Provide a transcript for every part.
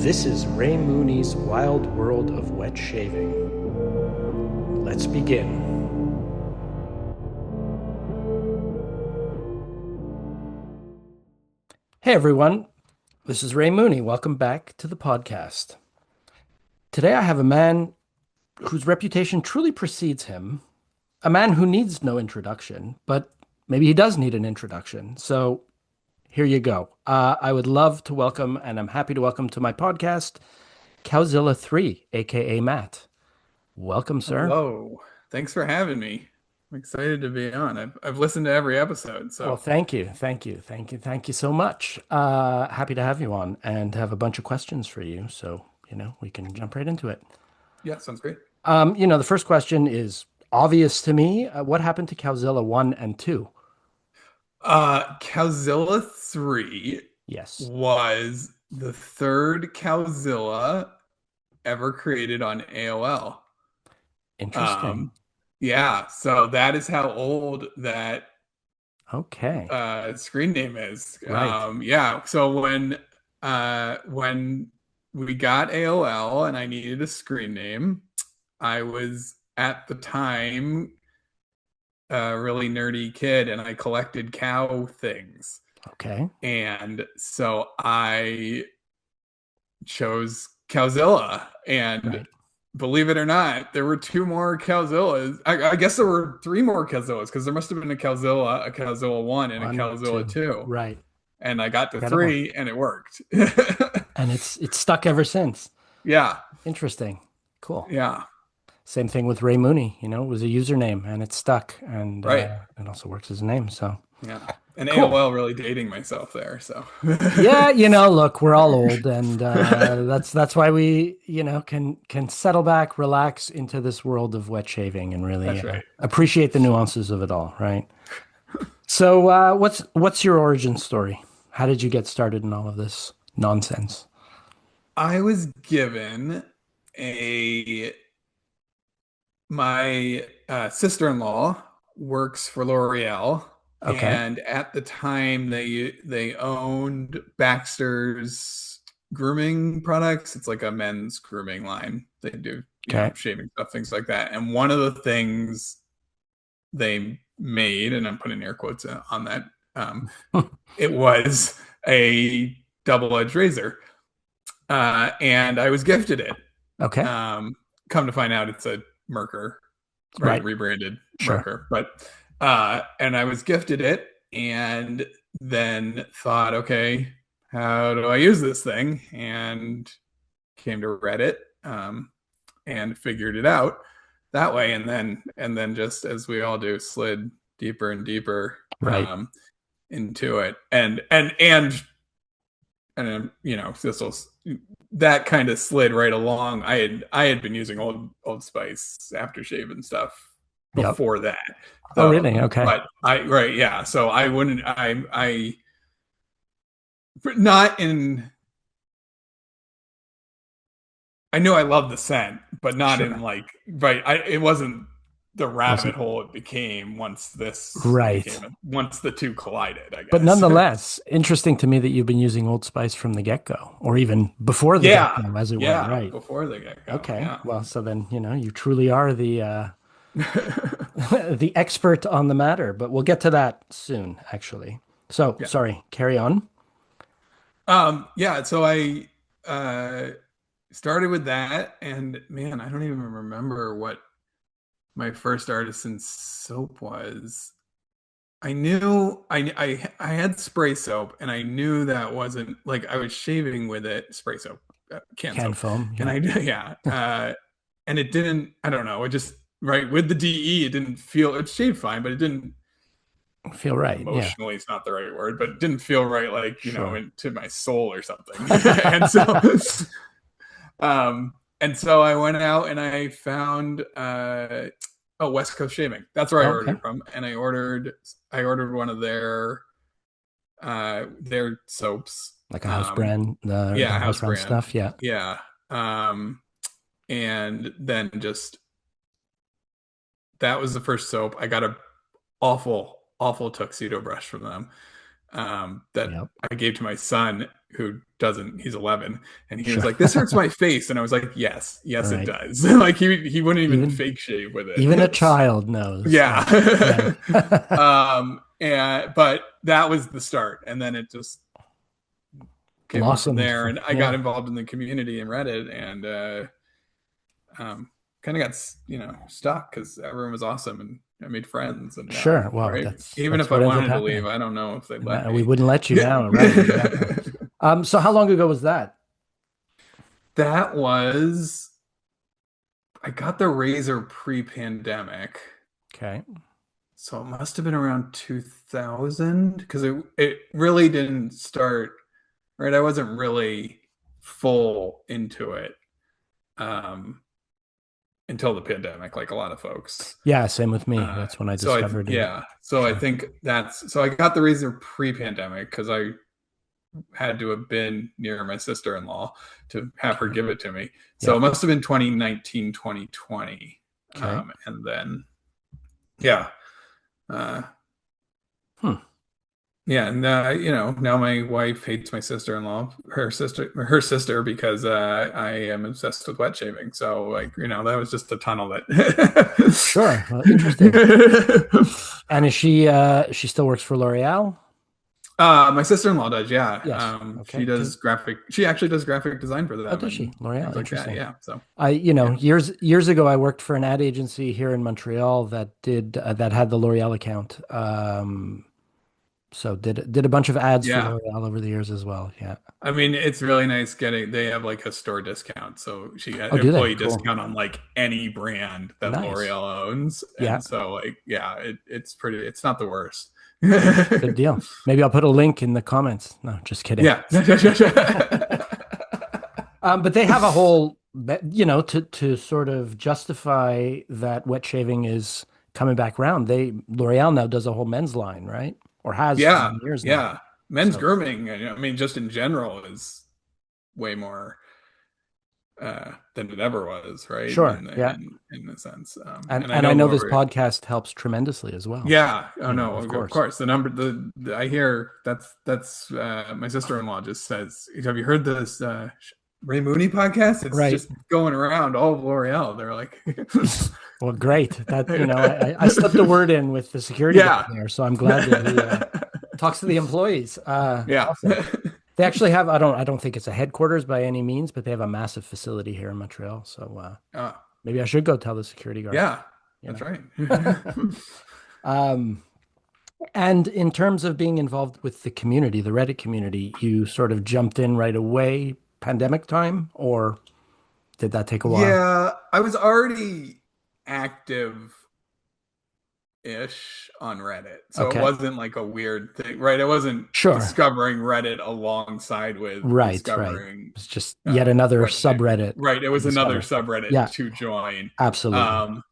This is Ray Mooney's Wild World of Wet Shaving. Let's begin. Hey everyone, this is Ray Mooney. Welcome back to the podcast. Today I have a man whose reputation truly precedes him, a man who needs no introduction, but maybe he does need an introduction. So here you go. I would love to welcome, and I'm happy to welcome to my podcast, Cowzilla3, aka Matt. Welcome, sir. Hello. Thanks for having me. I'm excited to be on. I've listened to every episode, Well, so thank you, thank you so much. Happy to have you on and have a bunch of questions for you, so we can jump right into it. yeah, sounds great. The first question is obvious to me. What happened to Cowzilla 1 and 2? Cowzilla 3 Yes. was the third Cowzilla ever created on AOL. Interesting. Yeah, so that is how old that Okay. screen name is. Right. Yeah, so when we got AOL and I needed a screen name, I was at the time a really nerdy kid and I collected cow things. Okay. And so I chose Cowzilla. And Right. believe it or not, there were two more Cowzillas. I guess there were three more Cowzillas because there must have been a Cowzilla 1, and a 1, Cowzilla 2. 2. Right. And I got to Incredible. three and it worked. And it's stuck ever since. Yeah. Interesting. Cool. Yeah. Same thing with Ray Mooney. It was a username and it's stuck, and Right. it also works as a name. So Yeah. And cool. AOL really dating myself there. So Yeah, look, we're all old, and that's why we, can settle back, relax into this world of wet shaving, and really that's right. appreciate the nuances of it all, right? So, what's your origin story? How did you get started in all of this nonsense? I was given a my sister-in-law works for L'Oreal, Okay, and at the time they owned Baxter's grooming products. It's like a men's grooming line. They do, okay, shaving stuff, things like that. And one of the things they made, and I'm putting air quotes on that, it was a double-edged razor. And I was gifted it. okay, Um, Come to find out, it's a Merkur, right? right, Rebranded sure, Merkur. But and I was gifted it, and then thought, okay, how do I use this thing? And came to Reddit, and figured it out that way, and then just as we all do, slid deeper and deeper right. into it, and this was that kind of slid right along. I had been using Old Spice aftershave and stuff Yep. before that, Oh, though. really? Okay. But right, yeah. So I wouldn't. I not in. I knew I loved the scent, but not in Sure. like right. It wasn't the rabbit Wasn't hole it became right. once the two collided, I But guess. nonetheless, interesting to me that you've been using Old Spice from the get-go, or even before the Yeah, get-go, as it were, yeah. right? Before the get go, Okay. yeah. Well, so then, you truly are the the expert on the matter, but we'll get to that soon, actually. So, Yeah. sorry, carry on. Yeah, so I started with that, and man, I don't even remember what my first artisan soap was. I knew I had spray soap, and I knew that wasn't like I was shaving with it, spray soap, can Can soap, foam, and yeah. I yeah, and it didn't. I don't know. It just right with the DE, it didn't feel it shaved fine, but it didn't Feel right, yeah. emotionally. It's not the right word, but it didn't feel right, like Sure. into my soul or something. and so, and so I went out and I found oh, West Coast Shaving. That's where I Okay. ordered from, and I ordered one of their soaps. Like a house brand, Yeah, the house house brand brand. stuff, yeah. Yeah. And then just that was the first soap. I got a awful tuxedo brush from them. that Yep. I gave to my son who doesn't, he's 11, and he was Sure. like, "This hurts my face," and I was like, "Yes, All yes, it right. does." Like he wouldn't even Even fake shave with even a it. child knows. Yeah. Yeah. And but that was the start, and then it just came on from Blossomed. there, and I got Yeah. involved in the community and Reddit, and kind of got stuck because everyone was awesome, and I made friends, and Sure. Well, right, even that's if I what ends up wanted to leave, happening. I don't know if they'd let We me. wouldn't let you now, right? Exactly. So how long ago was that? That was, I got the razor pre-pandemic, Okay. so it must have been around 2000 because it really didn't start, right. I wasn't really full into it um until the pandemic, like a lot of folks. Yeah, same with me. That's when I So discovered it. I Sure. think so I got the razor pre-pandemic because I had to have been near my sister-in-law to have her Okay. give it to me. So it Yep. must have been 2019, 2020. Okay. And then, yeah. Uh, Hmm. yeah. And, now my wife hates my sister-in-law, her sister, because I am obsessed with wet shaving. So, like, that was just a tunnel that. Sure. Well, interesting. And she still works for L'Oreal? My sister-in-law does, yeah. Yes. She Okay. does she actually does graphic design for Oh, them does she? and L'Oreal. things like that. Interesting. Yeah. So, I yeah. years ago, I worked for an ad agency here in Montreal that had the L'Oreal account. So did a bunch of ads for Yeah. L'Oreal over the years as well. Yeah. I mean, it's really nice they have like a store discount. So she had Oh, do they? employee Cool. discount on like any brand that Nice. L'Oreal owns. Yeah. And so, like, yeah, it's not the worst. Good deal. Maybe I'll put a link in the comments. No, just kidding. Yeah. But they have a whole, to sort of justify that wet shaving is coming back around. L'Oreal now does a whole men's line, right? Or has for Yeah. many years now. Yeah. Men's So grooming, I mean, just in general is way more than it ever was, right? sure, yeah. In a sense, And and I and I know know this more. podcast helps tremendously as well. Yeah. Oh no. Of Of course. course, the number I hear that's my sister-in-law just says, "Have you heard this Ray Mooney podcast? It's Right. just going around all of L'Oreal." They're like, Well, great. I slipped a word in with the security guy yeah, there, so I'm glad that he talks to the employees. yeah. Awesome. They actually have, I don't think it's a headquarters by any means, but they have a massive facility here in Montreal. So uh, maybe I should go tell the security guard, yeah, you that's know. right. Um, and in terms of being involved with the community, the Reddit community, you sort of jumped in right away, pandemic time, or did that take a while? Yeah, I was already active ish on Reddit. So it Okay. wasn't like a weird thing, right? I wasn't Sure. discovering Reddit alongside with Right, right. discovering It's just yet another web shaving. subreddit Right. It to was another discover. subreddit Yeah, to join. absolutely. Um,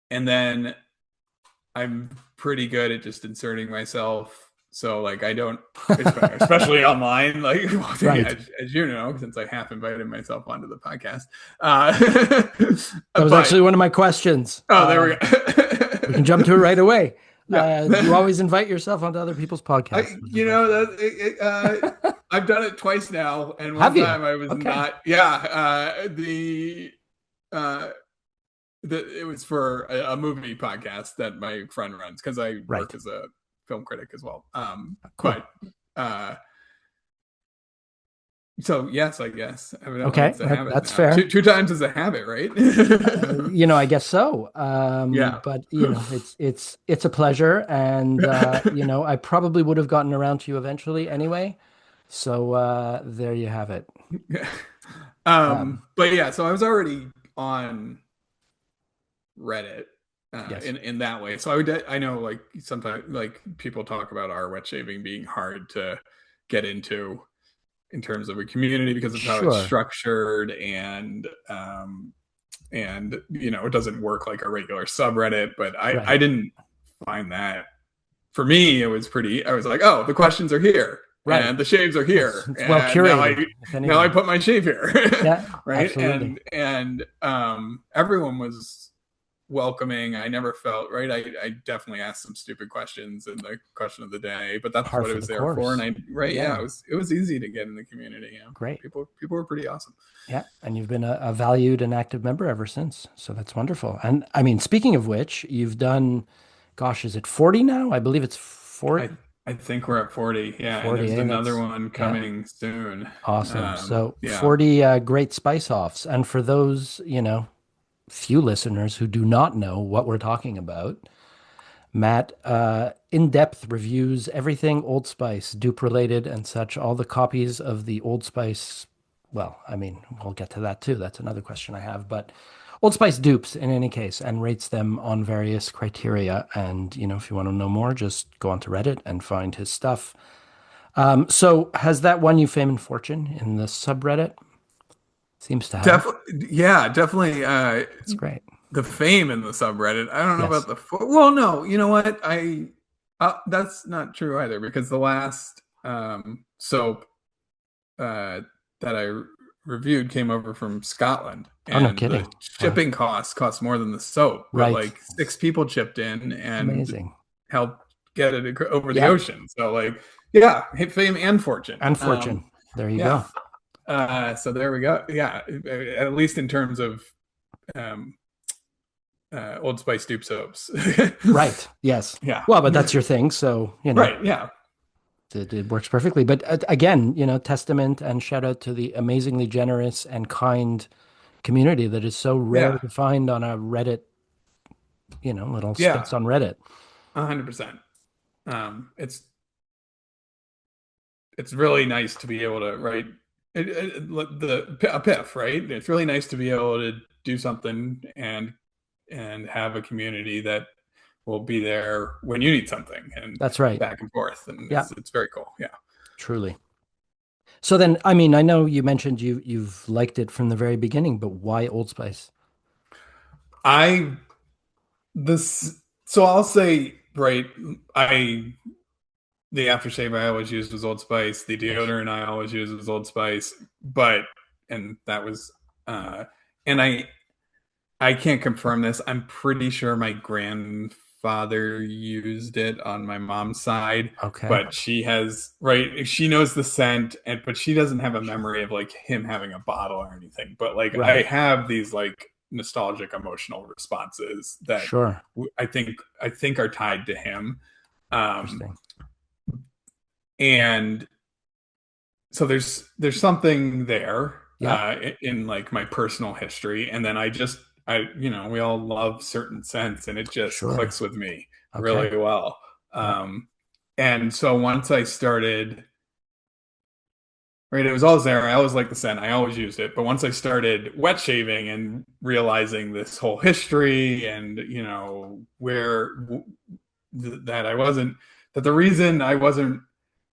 and then I'm pretty good at just inserting myself. So like I don't, especially online, like Right. as you know, since I half invited myself onto the podcast. That was But actually one of my questions. oh, there we We can go. jump to it right away. Yeah. You always invite yourself onto other people's podcasts, which is I've done it twice now, and one have you? time I was Okay. not. Yeah, uh, it was for a movie podcast that my friend runs because I Right. work as a film critic as well. Cool. But uh, so yes, I guess evidently Okay. it's a habit That's now. fair. Two times is a habit, right? I guess so. Yeah. But it's a pleasure, and I probably would have gotten around to you eventually anyway. So there you have it. Um, But yeah, so I was already on Reddit yes. in that way. So I know like sometimes like people talk about our wet shaving being hard to get into in terms of a community because of how it's Sure. structured and it doesn't work like a regular subreddit. But I Right. didn't find that. For me, it was pretty. I was like, oh, the questions are here. Right. And the shaves are It's, here, it's well and curated, if now I anything. put my shave here, Yeah, right? absolutely. And everyone was welcoming. I never felt right. I definitely asked some stupid questions in the question of the day, but that's Par what it for was the there for. And course. I right, yeah, Yeah, it was easy to get in the community. Yeah, great. people were pretty awesome. Yeah, and you've been a valued and active member ever since. So that's wonderful. And I mean, speaking of which, you've done, gosh, is it 40 now? I believe it's I I think we're at 40. Yeah, and 40, there's eh? another That's one yeah, coming soon. awesome. So Yeah, 40 great spice offs. And for those, few listeners who do not know what we're talking about, Matt in-depth reviews everything Old Spice, dupe related and such, all the copies of the Old Spice. Well, I mean, we'll get to that too. That's another question I have, but Old Spice dupes in any case and rates them on various criteria. And, if you want to know more, just go onto Reddit and find his stuff. So has that won you fame and fortune in the subreddit? Seems to have. definitely. Yeah, definitely. That's great. The fame in the subreddit. I don't know about Yes. well, no, you know what? I that's not true either because the last soap that I reviewed came over from Scotland, Oh, no and the kidding. Wow. shipping costs cost more than the soap, but Right. like six people chipped in and Amazing. helped get it over the Yeah. ocean. So like, yeah, fame and fortune. And fortune. There you Yeah. go. So there we go. Yeah, at least in terms of um, Old Spice dupe soaps. Right. Yes. Yeah. Well, but that's your thing. So, Right. Yeah. it works perfectly. But again, testament and shout out to the amazingly generous and kind community that is so rare Yeah. to find on a Reddit, little Yeah. space on Reddit. 100%. It's really nice to be able to write a piff, right? It's really nice to be able to do something and have a community that will be there when you need something and That's right. back and forth, and Yeah, it's very cool. Yeah. truly. So then, I mean, I know you mentioned you've liked it from the very beginning, but why Old Spice? I this so I'll say right. I The aftershave I always used was Old Spice. The Yes. deodorant I always used was Old Spice. But and that was and I can't confirm this. I'm pretty sure my grandfather used it on my mom's side, Okay. but she knows the scent and but she doesn't have a Sure. memory of like him having a bottle or anything. But like I Right. have these like nostalgic emotional responses that Sure. I think are tied to him. Um Interesting. and so there's something there Yeah. in like my personal history, and then I we all love certain scents, and it just Sure. clicks with me Okay. really well. Yeah. And so once I started, right, it was always there. I always liked the scent. I always used it. But once I started wet shaving and realizing this whole history and where that I wasn't that the reason I wasn't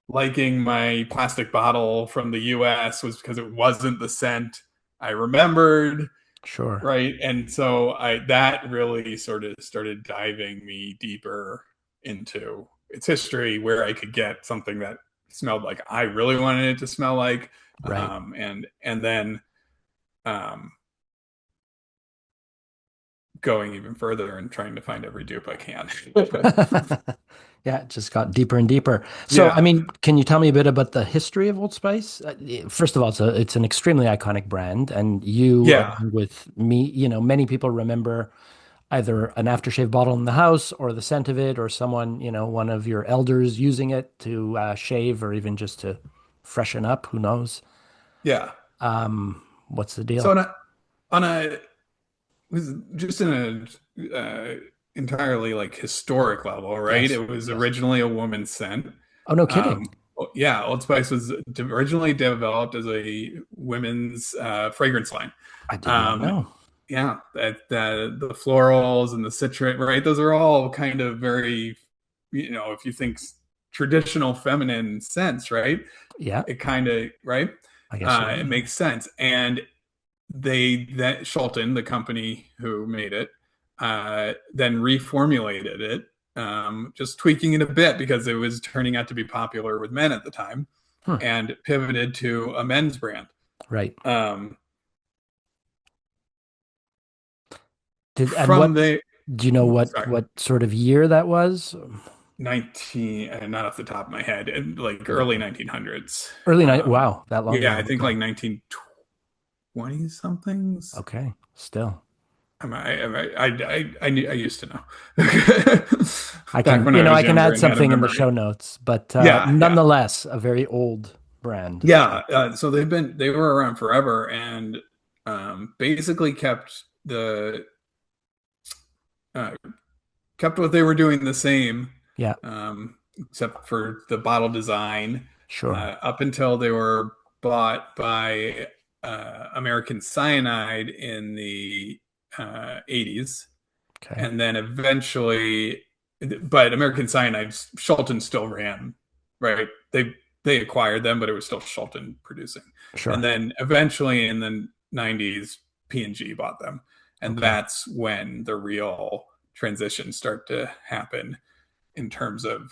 liking my plastic bottle from the US was because it wasn't the scent I remembered, Sure. right? And so I that really sort of started diving me deeper into its history where I could get something that smelled like I really wanted it to smell like Right. and then um going even further and trying to find every dupe I can. Yeah, it just got deeper and deeper. So, I Yeah. mean, can you tell me a bit about the history of Old Spice? First of all, it's an extremely iconic brand, and you, Yeah. along with me, many people remember either an aftershave bottle in the house or the scent of it, or someone, one of your elders using it to shave or even just to freshen up. Who knows? Yeah. What's the So deal? on a was just in a entirely like historic level, right? Yes, It was yes. originally a woman's scent. Oh, no kidding. Um, yeah, Old Spice was originally developed as a women's fragrance line. I did not Um, know. yeah, that the florals and the citrate, right? Those are all kind of very, if you think traditional feminine scents, right? Yeah, It kind of right. I guess you're It right. makes sense, and that Schulten, the company who made it, then reformulated it, just tweaking it a bit because it was turning out to be popular with men at the time, Hmm. and pivoted to a men's brand. Right. Um, And what from the do you know sorry, what sort of year that was? 19, not off the top of my head, like Doesn't early matter. 1900s. Early night. Wow, that long Yeah, I ago. think Okay. like 1920 somethings. Okay. Still. I used to know I back can, when I was I can younger add and had a something in the memory. show notes, but Yeah, yeah, nonetheless, a very old brand. yeah. So they were around forever, and basically uh, kept what they were doing the same, Yeah, except for the bottle design, sure. up until they were bought by American Cyanide in the 80s. Okay. And then eventually, but American Cyanide, Schulten still ran, right? They acquired them, but it was still Schulten producing. And Sure. then eventually in the 90s, P&G bought them. And Okay. that's when the real transitions start to happen in terms of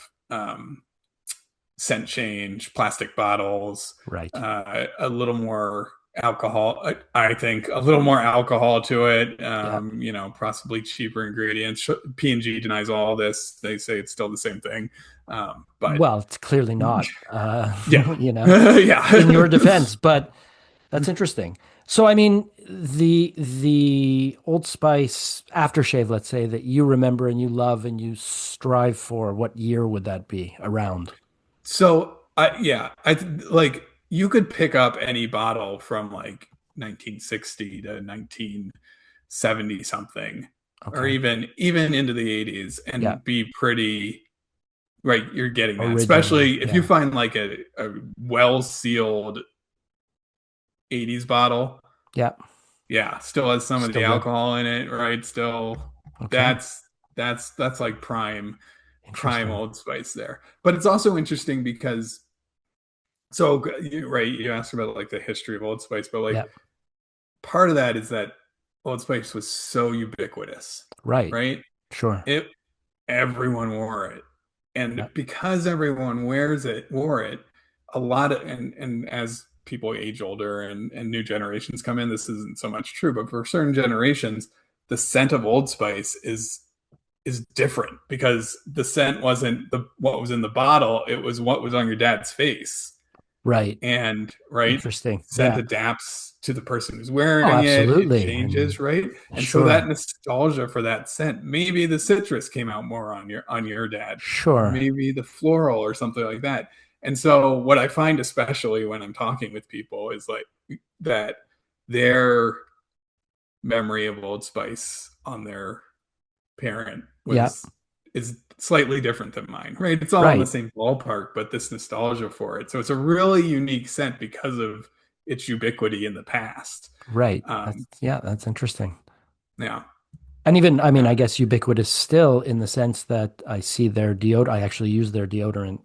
scent change, plastic bottles, Right. a little more alcohol. I think a little more alcohol to it. Yeah. Possibly cheaper ingredients. P&G denies all this. They say it's still the same thing, but Well, it's clearly not, yeah, in your yeah. defense, but that's interesting. So, I mean, the Old Spice aftershave, let's say, that you remember and you love and you strive for, what year would that be around? So I like you could pick up any bottle from like 1960 to 1970 something, or Okay. even into the 80s, Yeah. and be pretty right. You're getting that, Original. especially if you Yeah. find like a well sealed 80s bottle. Yeah. Yeah, still has some of the Still good. alcohol in it, right? Still, Okay. that's that's like prime Interesting. Old Spice there. But it's also interesting because so right, you asked about like the history of Old Spice, but like Yeah. part of that is that Old Spice was so ubiquitous, Right. right? Sure. It Everyone wore it, Yeah. and because everyone wore it, a lot of and as people age older and new generations come in, this isn't so much true, but for certain generations, the scent of Old Spice is different because the scent wasn't the what was in the bottle, it was what was on your dad's face. Right. And right, Interesting. scent Yeah. adapts to the person who's Oh, wearing it absolutely. And changes, right? And so that sure. nostalgia for that scent, maybe the citrus came out more on your dad, or Sure. maybe the floral or something like that. And so what I find, especially when I'm talking with people, is like that their memory of Old Spice on their parent Yeah. was is slightly different than mine, right? It's all in the Right. same ballpark, but this nostalgia for it. So it's a really unique scent because of its ubiquity in the past. Right. Um, That's interesting. yeah, And even, I mean, yeah, I guess ubiquitous still in the sense that I see their deodorant. I actually use their deodorant,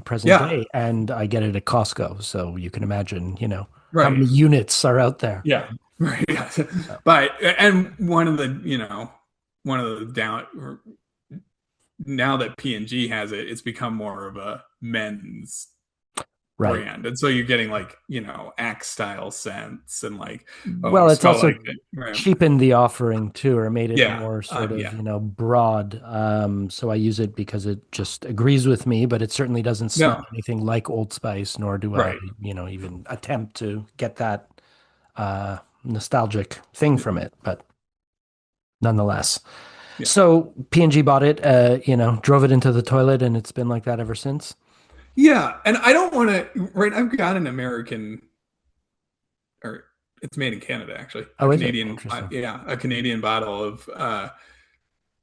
present yeah, day, and I get it at Costco. So you can imagine, how right, many units are out there. yeah, right. Yeah. So, But and one of the now that P&G has it, it's become more of a men's right. brand. And so you're getting like, Axe style scents and like, oh, Well, it's smell also like it. Right. cheapened the offering too, or made it Yeah. more sort of, Yeah. broad. So I use it because it just agrees with me, but it certainly doesn't smell No. anything like Old Spice, nor do I, Right. even attempt to get that nostalgic thing from it. But nonetheless. Yeah. So P&G bought it, drove it into the toilet, and it's been like that ever since. Yeah. And I don't want to, right. I've got an American, or it's made in Canada, actually, a Oh, is it? Canadian, Interesting. yeah, a Canadian bottle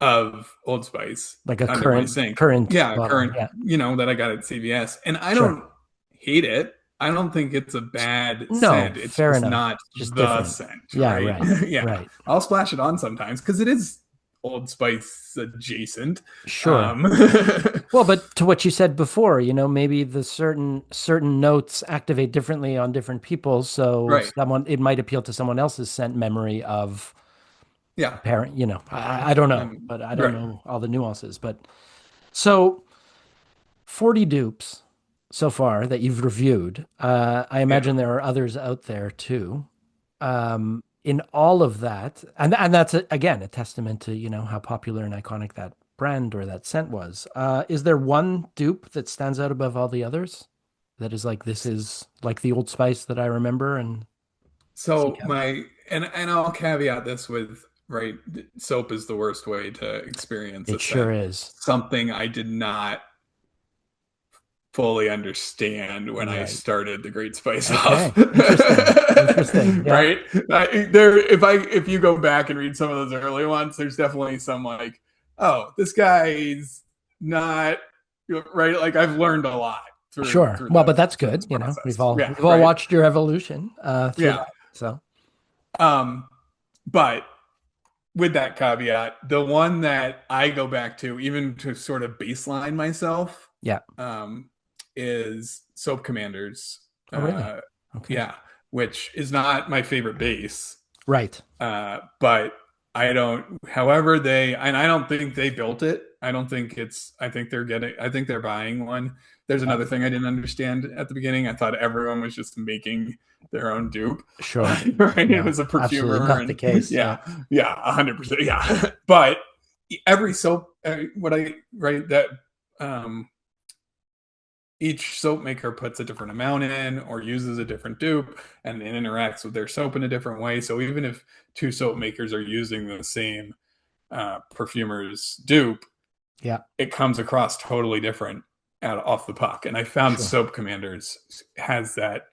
of Old Spice Like a under my current sink. current Yeah. bottle. Current, Yeah. that I got at CVS. And I Sure. don't hate it. I don't think it's a bad No, scent. It's fair just enough. not It's just the different. scent, Yeah, right? right. Yeah. Right. I'll splash it on sometimes because it is Old Spice adjacent. Sure. Um, Well, but to what you said before, maybe the certain notes activate differently on different people. So right. it might appeal to someone else's scent memory of a Yeah. parent, I don't know, but I don't Right. know all the nuances. But so 40 dupes so far that you've reviewed. I Yeah. imagine there are others out there too. in all of that, and that's again a testament to, how popular and iconic that brand or that scent was. Is there one dupe that stands out above all the others? That is like, this is like the Old Spice that I remember and seek So out. and I'll caveat this with, right, soap is the worst way to experience a It sure scent. is. Something I did not fully understand when I Right. started the Great Spice off. Okay. Interesting. Interesting. Yeah. Right? If you go back and read some of those early ones, there's definitely some like, oh, this guy's not right. Like I've learned a lot through Sure. through Well, the but that's through good. this We've process. all Yeah, we've all right. watched your evolution through Yeah. that. So Um, but with that caveat, the one that I go back to, even to sort of baseline myself, yeah. um, is Soap Commanders. Oh, really? Uh, Okay. yeah, which is not my favorite base, Right. but I don't. However, I don't think they built it. I don't think it's. I think they're getting. I think they're buying one. There's Yeah. another thing I didn't understand at the beginning. I thought everyone was just making their own dupe. Sure. Right? It No, was a absolutely perfumer, not the and case. yeah, Yeah. yeah, 100%. Yeah, but every soap, what I right that um each soap maker puts a different amount in or uses a different dupe, and it interacts with their soap in a different way. So even if two soap makers are using the same perfumer's dupe, Yeah. it comes across totally different out off the puck. And I found Sure. Soap Commanders has that.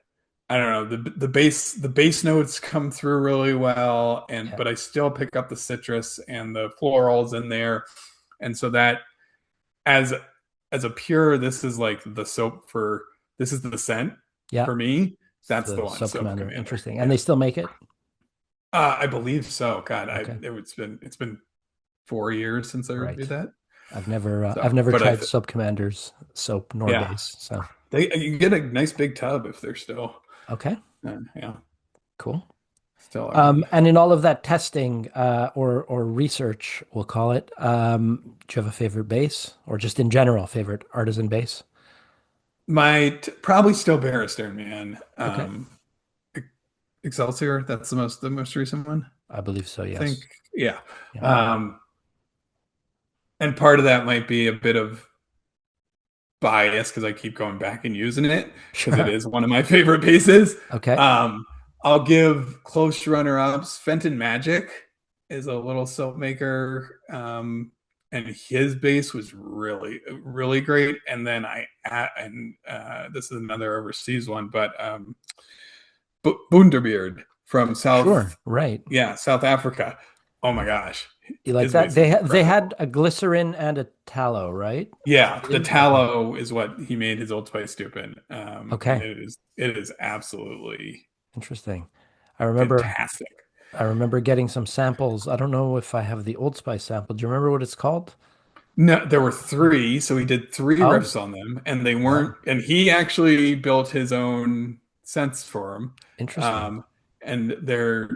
I don't know, the base notes come through really well, and Yeah. but I still pick up the citrus and the florals in there, and so that as as a pure, this is like the soap for this is the scent Yeah. for me. It's That's the the one, Soap Soap Commander. Commander. Interesting. And Yeah, they still make it? I believe so. God, Okay. it's been 4 years since I reviewed Right. that. I've So, never but tried Soap Commander's soap nor yeah, base. So they you get a nice big tub if they're still okay, yeah, cool. still around. And in all of that testing or research, we'll call it, do you have a favorite base or just in general favorite artisan base? Probably still Barrister, man. Okay. Excelsior, that's the most recent one, I believe so, I think. yes. Yeah. Yeah. Um, and part of that might be a bit of bias because I keep going back and using it because it Sure. is one of my favorite pieces. Okay. Um, I'll give close runner-ups. Fenton Magic is a little soap maker, and his base was really, really great. And then this is another overseas one, but Bunderbeard from Sure. Right. South Africa. Oh my gosh, You like his that? base is They had incredible. a glycerin and a tallow, right? Yeah, the Ingredient? Okay. tallow is what he made his Old Spice stupid, and Okay. it is absolutely Interesting. I remember fantastic. I remember getting some samples. I don't know if I have the Old Spice sample. Do you remember what it's called? No, there were three, so he did three Oh, riffs on them, and they weren't. wow. And he actually built his own scents for them, Interesting. um, and they're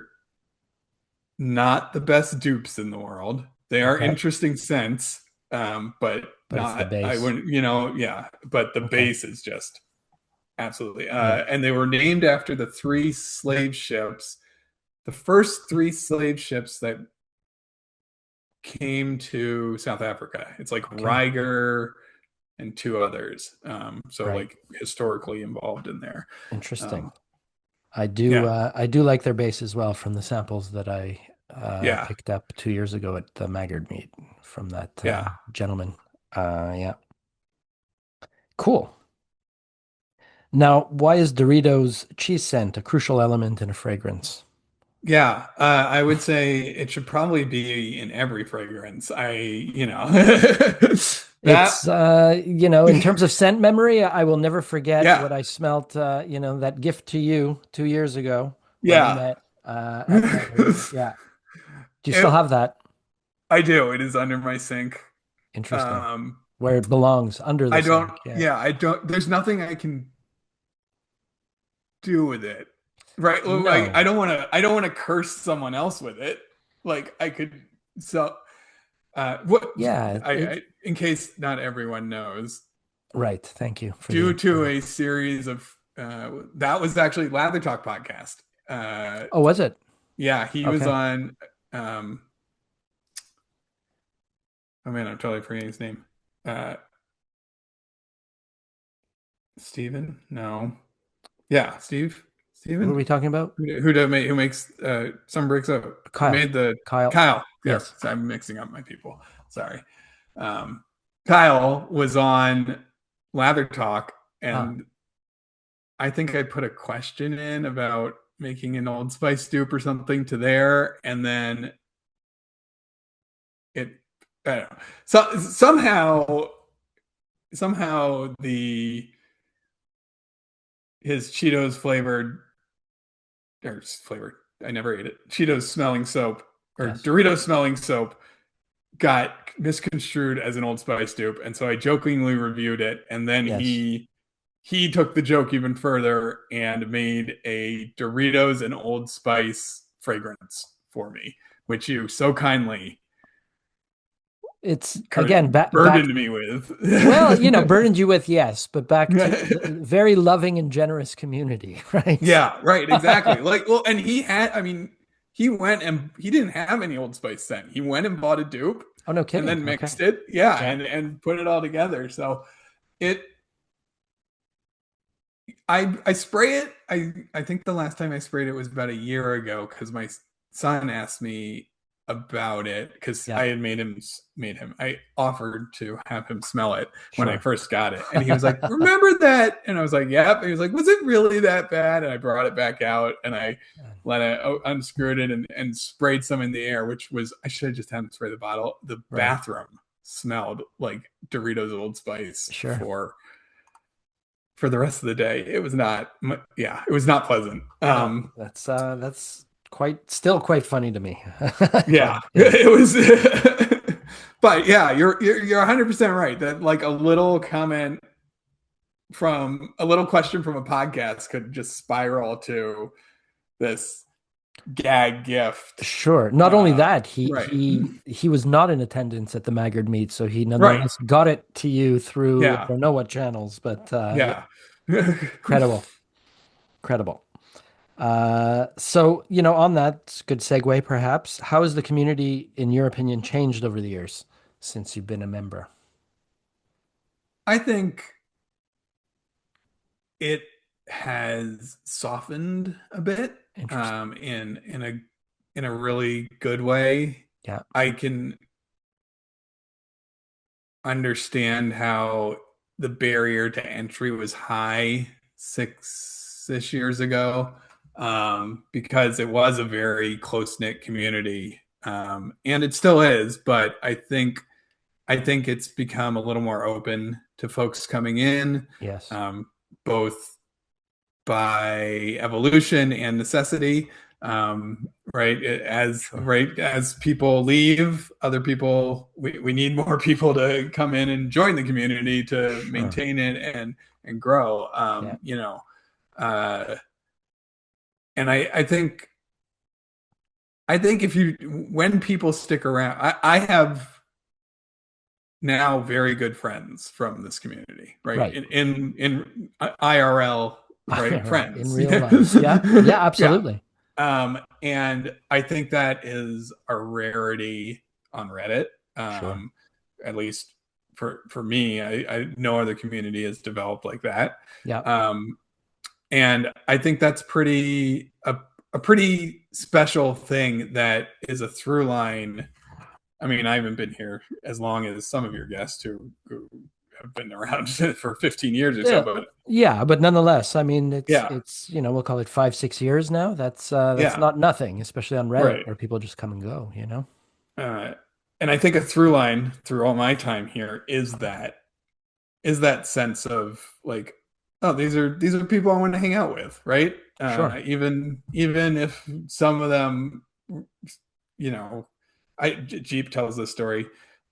not the best dupes in the world. They are Okay. interesting scents, but But it's the not. I base. wouldn't, yeah. But the Okay. base is just absolutely. Yeah. And they were named after the three slave ships, the first three slave ships that came to South Africa. It's like Okay. Ryger and two others. So Right. like historically involved in there. Interesting. Um, yeah, I do like their base as well from the samples that I yeah, picked up 2 years ago at the Maggard meet from that yeah, gentleman. Yeah. Cool. Now, why is Doritos cheese scent a crucial element in a fragrance? yeah. I would say it should probably be in every fragrance. That, It's in terms of scent memory, I will never forget yeah, what I smelt, that gift to you 2 years ago when we yeah. met at Maggard. Yeah. Do you still It, have that? I do. It is under my sink. Interesting. Um, Where it belongs, under the I don't. sink. Yeah. Yeah, I don't. There's nothing I can do with it, right? Like I No. don't want to. I don't want to curse someone else with it. Like I could. So what? Yeah, In case not everyone knows, right. Thank you for the due to info. a series of that was actually Lather Talk podcast. Oh, was it? Yeah, he was Okay. on. Um, oh man, I'm totally forgetting his name. Uh, Steven? No. Yeah, Steve. Who are Steven? we talking about? Who makes Some Breaks Up? Who Kyle. made the Kyle. Kyle? Yeah, Yes. so I'm mixing up my people. Sorry. Um, Kyle was on Lather Talk, Ah, and I think I put a question in about making an Old Spice dupe or something to there, and then it. I don't know. So somehow the his Cheetos flavored. I never ate it. Cheetos smelling soap or yes. Doritos smelling soap got misconstrued as an Old Spice dupe, and so I jokingly reviewed it, and then Yes. he took the joke even further and made a Doritos and Old Spice fragrance for me, which you so kindly It's again back. burdened me with. Well, burdened you with yes, but back to the very loving and generous community, right? Yeah, right, exactly. Like, well, and I mean, he went and he didn't have any Old Spice then. He went and bought a dupe Oh, no and kidding. then mixed Okay. it. Yeah, Yeah. and put it all together. So it I spray it. I think the last time I sprayed it was about a year ago because my son asked me about it because I Yep. had made him. I offered to have him smell it when I Sure. first got it, and he was like, "Remember that?" And I was like, "Yep." And he was like, "Was it really that bad?" And I brought it back out and I let it unscrewed it and sprayed some in the air, which was I should have just had him spray the bottle. The Right. bathroom smelled like Doritos Old Spice Sure. for the rest of the day. It was not, yeah, it was not pleasant. No, that's quite funny to me. Yeah, But yeah, it was, but yeah, you're 100% right that like a little question from a podcast could just spiral to this gag gift. sure. Not only that, he Right, he he was not in attendance at the Maggard meet, so he right, nonetheless got it to you through I yeah, don't know what channels, but yeah, yeah. credible, credible. So, on that good segue, perhaps, how has the community, in your opinion, changed over the years since you've been a member? I think it has softened a bit Interesting. in a really good way. Yeah, I can understand how the barrier to entry was high 6-ish years ago because it was a very close knit community, and it still is. But I think it's become a little more open to folks coming in, yes, both by evolution and necessity. sure, As people leave, other people we need more people to come in and join the community to sure. maintain it and grow. Yeah, Uh, and I think if you when people stick around, I have now very good friends from this community, right? right. In IRL, right? In Friends. real life. Yeah, yeah, Yeah. absolutely. And I think that is a rarity on Reddit. Sure. At least for me, I no other community has developed like that. Yeah, Um, and I think that's a pretty special thing that is a through line. I mean, I haven't been here as long as some of your guests who have been around for 15 years or so, yeah, but yeah. But nonetheless, I mean, it's yeah, it's we'll call it 5, 6 years now. That's yeah, not nothing, especially on Reddit right. where people just come and go. Uh, and I think a through line through all my time here is that sense of like, oh, these are people I want to hang out with, right? Sure. Even if some of them, you know, Jeep tells this story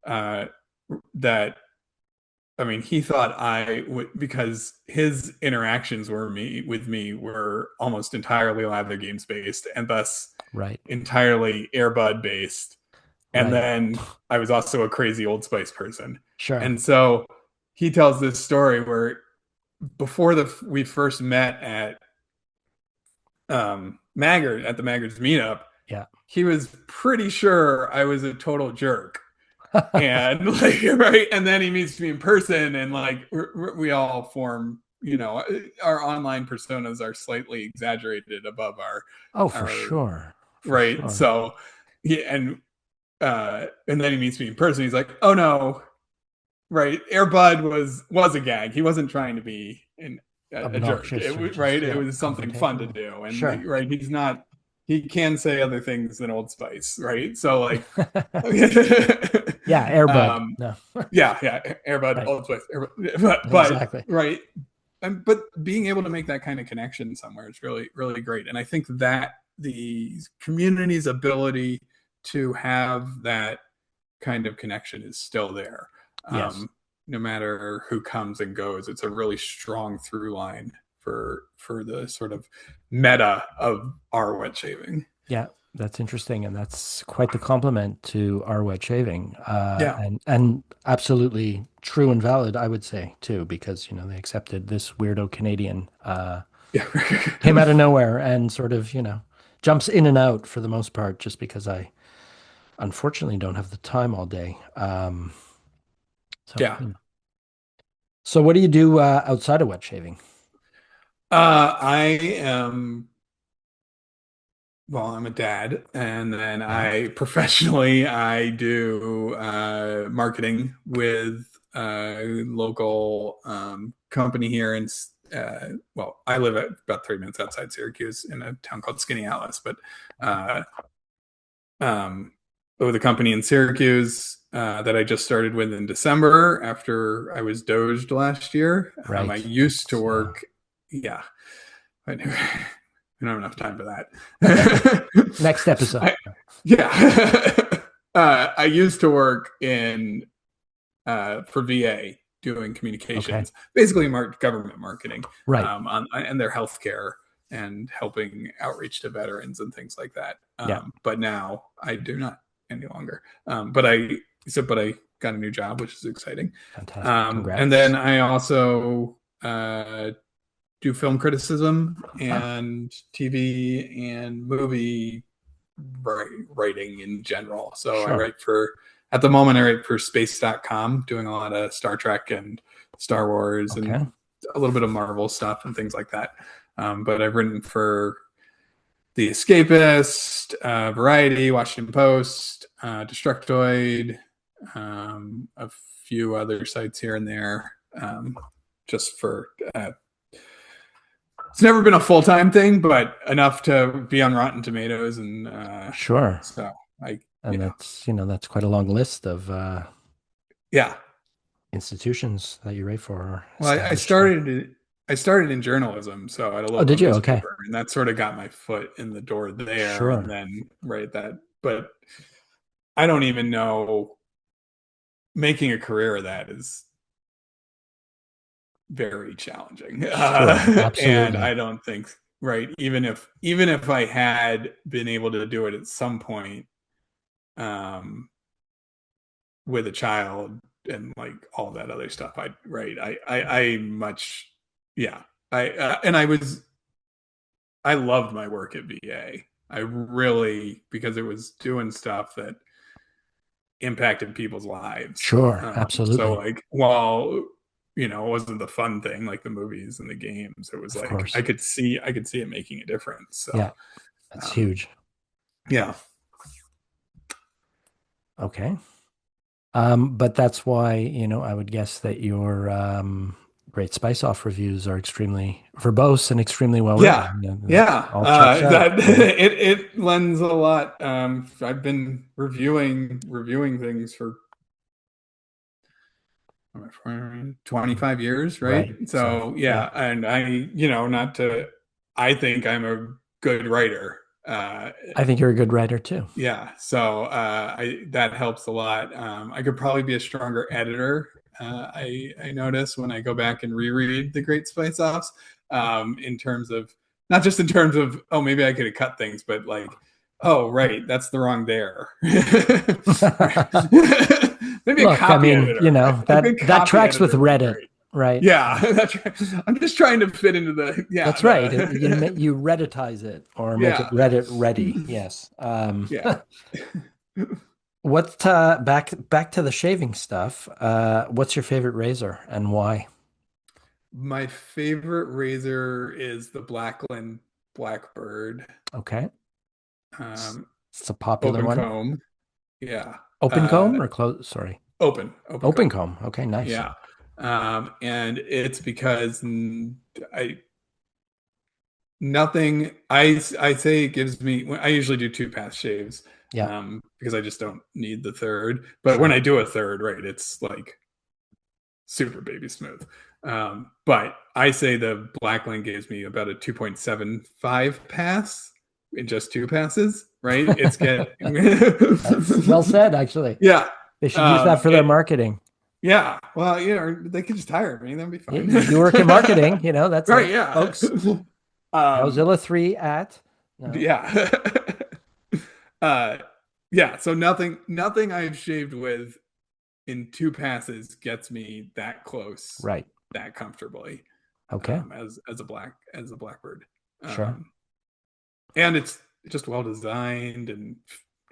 uh, that I mean, he thought I would because his interactions with me were almost entirely Lather Games based, and thus Right. entirely Airbud based. And Right. then I was also a crazy Old Spice person, Sure. and so he tells this story where before we first met at Maggard at the Maggard's meetup, Yeah. he was pretty sure I was a total jerk. And like, right. And then he meets me in person, and like, we all form, our online personas are slightly exaggerated above Oh, for our, sure. For right. sure. So, and then he meets me in person. He's like, oh no, right. Airbud was a gag. He wasn't trying to be a jerk. Obnoxious or just, Right. It yeah, was something fun to confrontational. do. And Sure. right. He can say other things than Old Spice. Right. So like, Yeah, Airbud. um, No. yeah, Airbud, Right. Old Spice, Airbud. But Exactly. right, but being able to make that kind of connection somewhere is really, really great. And I think that the community's ability to have that kind of connection is still there. Yes. No matter who comes and goes, it's a really strong through line for the sort of meta of our wet shaving. Yeah, that's interesting, and that's quite the compliment to our wet shaving, Yeah, and absolutely true and valid, I would say too, because they accepted this weirdo Canadian, yeah, came out of nowhere and sort of jumps in and out for the most part, just because I unfortunately don't have the time all day. So yeah. so what do you do outside of wet shaving? I am Well, I'm a dad, and then Yeah, I professionally I do marketing with a local company here in well, I live at about 3 minutes outside Syracuse in a town called Skinny Alice, but uh, um, with a company in Syracuse that I just started with in December after I was doged last year. I right. used to That's work, yeah, I never, we don't have enough time for that. next episode. I, yeah. I used to work in for VA doing Okay, communications, basically government marketing, right. and their healthcare and helping outreach to veterans and things like that. Yeah, But now I do not any longer. But I got a new job, which is exciting. fantastic. And then Congrats. I also do film criticism Ah, and TV and movie writing in general. So sure. at the moment, I write for space.com, doing a lot of Star Trek and Star Wars and Okay. a little bit of Marvel stuff and things like that. But I've written for The Escapist, Variety, Washington Post, Destructoid, a few other sites here and there, just for it's never been a full time thing, but enough to be on Rotten Tomatoes, and Sure. so I, And that's quite a long list of yeah. institutions that you write for or Well, established. So. I started in journalism, so at a Oh, local did you? Okay. newspaper, and that sort of got my foot in the door there, and Sure. then right that. But I don't even know making a career of that is very challenging, Sure. and Absolutely. I don't think right even if I had been able to do it at some point, um, with a child and like all that other stuff. I much, yeah. And I loved my work at VA. I really, because it was doing stuff that impacted people's lives. Sure. So Absolutely. like, while it wasn't the fun thing like the movies and the games, it was Of like course. I could see it making a difference. So Yeah. That's um, huge. yeah, Okay. But that's why, I would guess that your Great Spice Off reviews are extremely verbose and extremely well written. yeah, That yeah. all checks out. That it lends a lot. I've been reviewing things for 25 years, right? Right. So, So yeah, yeah, and not to, I think I'm a good writer. I think you're a good writer too. Yeah, so I that helps a lot. I could probably be a stronger editor. I notice when I go back and reread the Great Spice Offs, in terms of, not just in terms of, oh, maybe I could have cut things, but like, oh right, that's the wrong there. Maybe a Look, I copy mean, editor. A that good that copy tracks with editor would be Reddit. great. right? Yeah, that's right. I'm just trying to fit into the yeah That's right. the You Redditize it or make it yeah Reddit ready. Yes. yeah. What back to the shaving stuff? What's your favorite razor and why? My favorite razor is the Blackland Blackbird, Okay. It's, um, it's a popular open one. comb. Yeah, Open comb or close? Sorry. open Open comb. comb. Okay, nice. Yeah, and it's because I nothing I say it gives me. I usually do two pass shaves, Yeah, because I just don't need the third. But when sure. I do a third, right, it's like super baby smooth. But I say the Blackland gives me about a 2.75 pass in just two passes, right? It's get That's well said, actually. yeah. They should use that for their It, marketing. yeah. Well, they could just hire me. That'd be fine. You work in marketing, that's Right. it, Yeah. folks. um, Cowzilla3 at no. yeah. uh, yeah. So nothing I've shaved with in two passes gets me that close, Right. that comfortably, Okay. as a blackbird, Sure. um, and it's just well designed and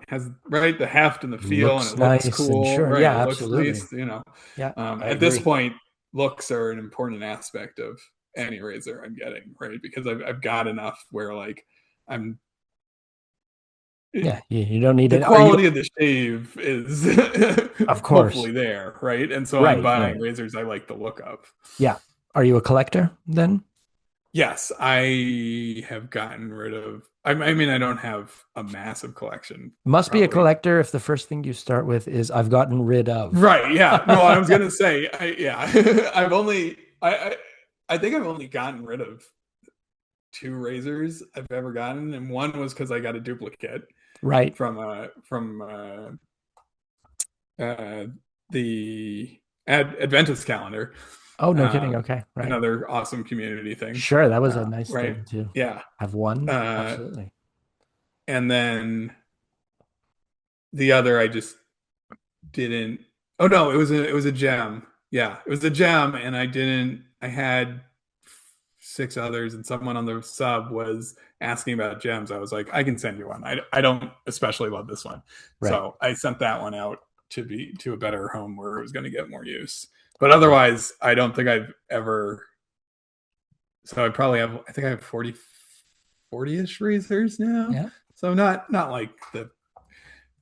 has right the heft and the feel, and Looks it looks nice and cool. sure. Right, Yeah, it looks absolutely. nice. You know, Yeah, I at this agree. point, looks are an important aspect of any razor I'm getting, right? Because I've got enough where like I'm Yeah, you don't need the it. Are you, quality of the shave is of course. hopefully there, right? And so I'm Right, buying right. razors I like the look of. Yeah. Are you a collector then? Yes, I have gotten rid of. I mean, I don't have a massive collection, Must be a probably. collector if the first thing you start with is I've gotten rid of. Right? Yeah. No, I was gonna say, yeah, I think I've only gotten rid of two razors I've ever gotten, and one was because I got a duplicate Right. from the Adventist calendar. Oh, no kidding. Um, Okay. Right. Another awesome community thing. Sure. That was a nice Right. thing to Yeah. have one. Uh, Absolutely. and then the other I just didn't. Oh no, it was a gem. Yeah, it was a gem, and I had six others, and someone on the sub was asking about gems. I was like, I can send you one. I don't especially love this one, Right. so I sent that one out to a better home where it was going to get more use. But Right. otherwise, I don't think I've ever. So I probably have. I think I have 40-ish razors now. Yeah. So not like the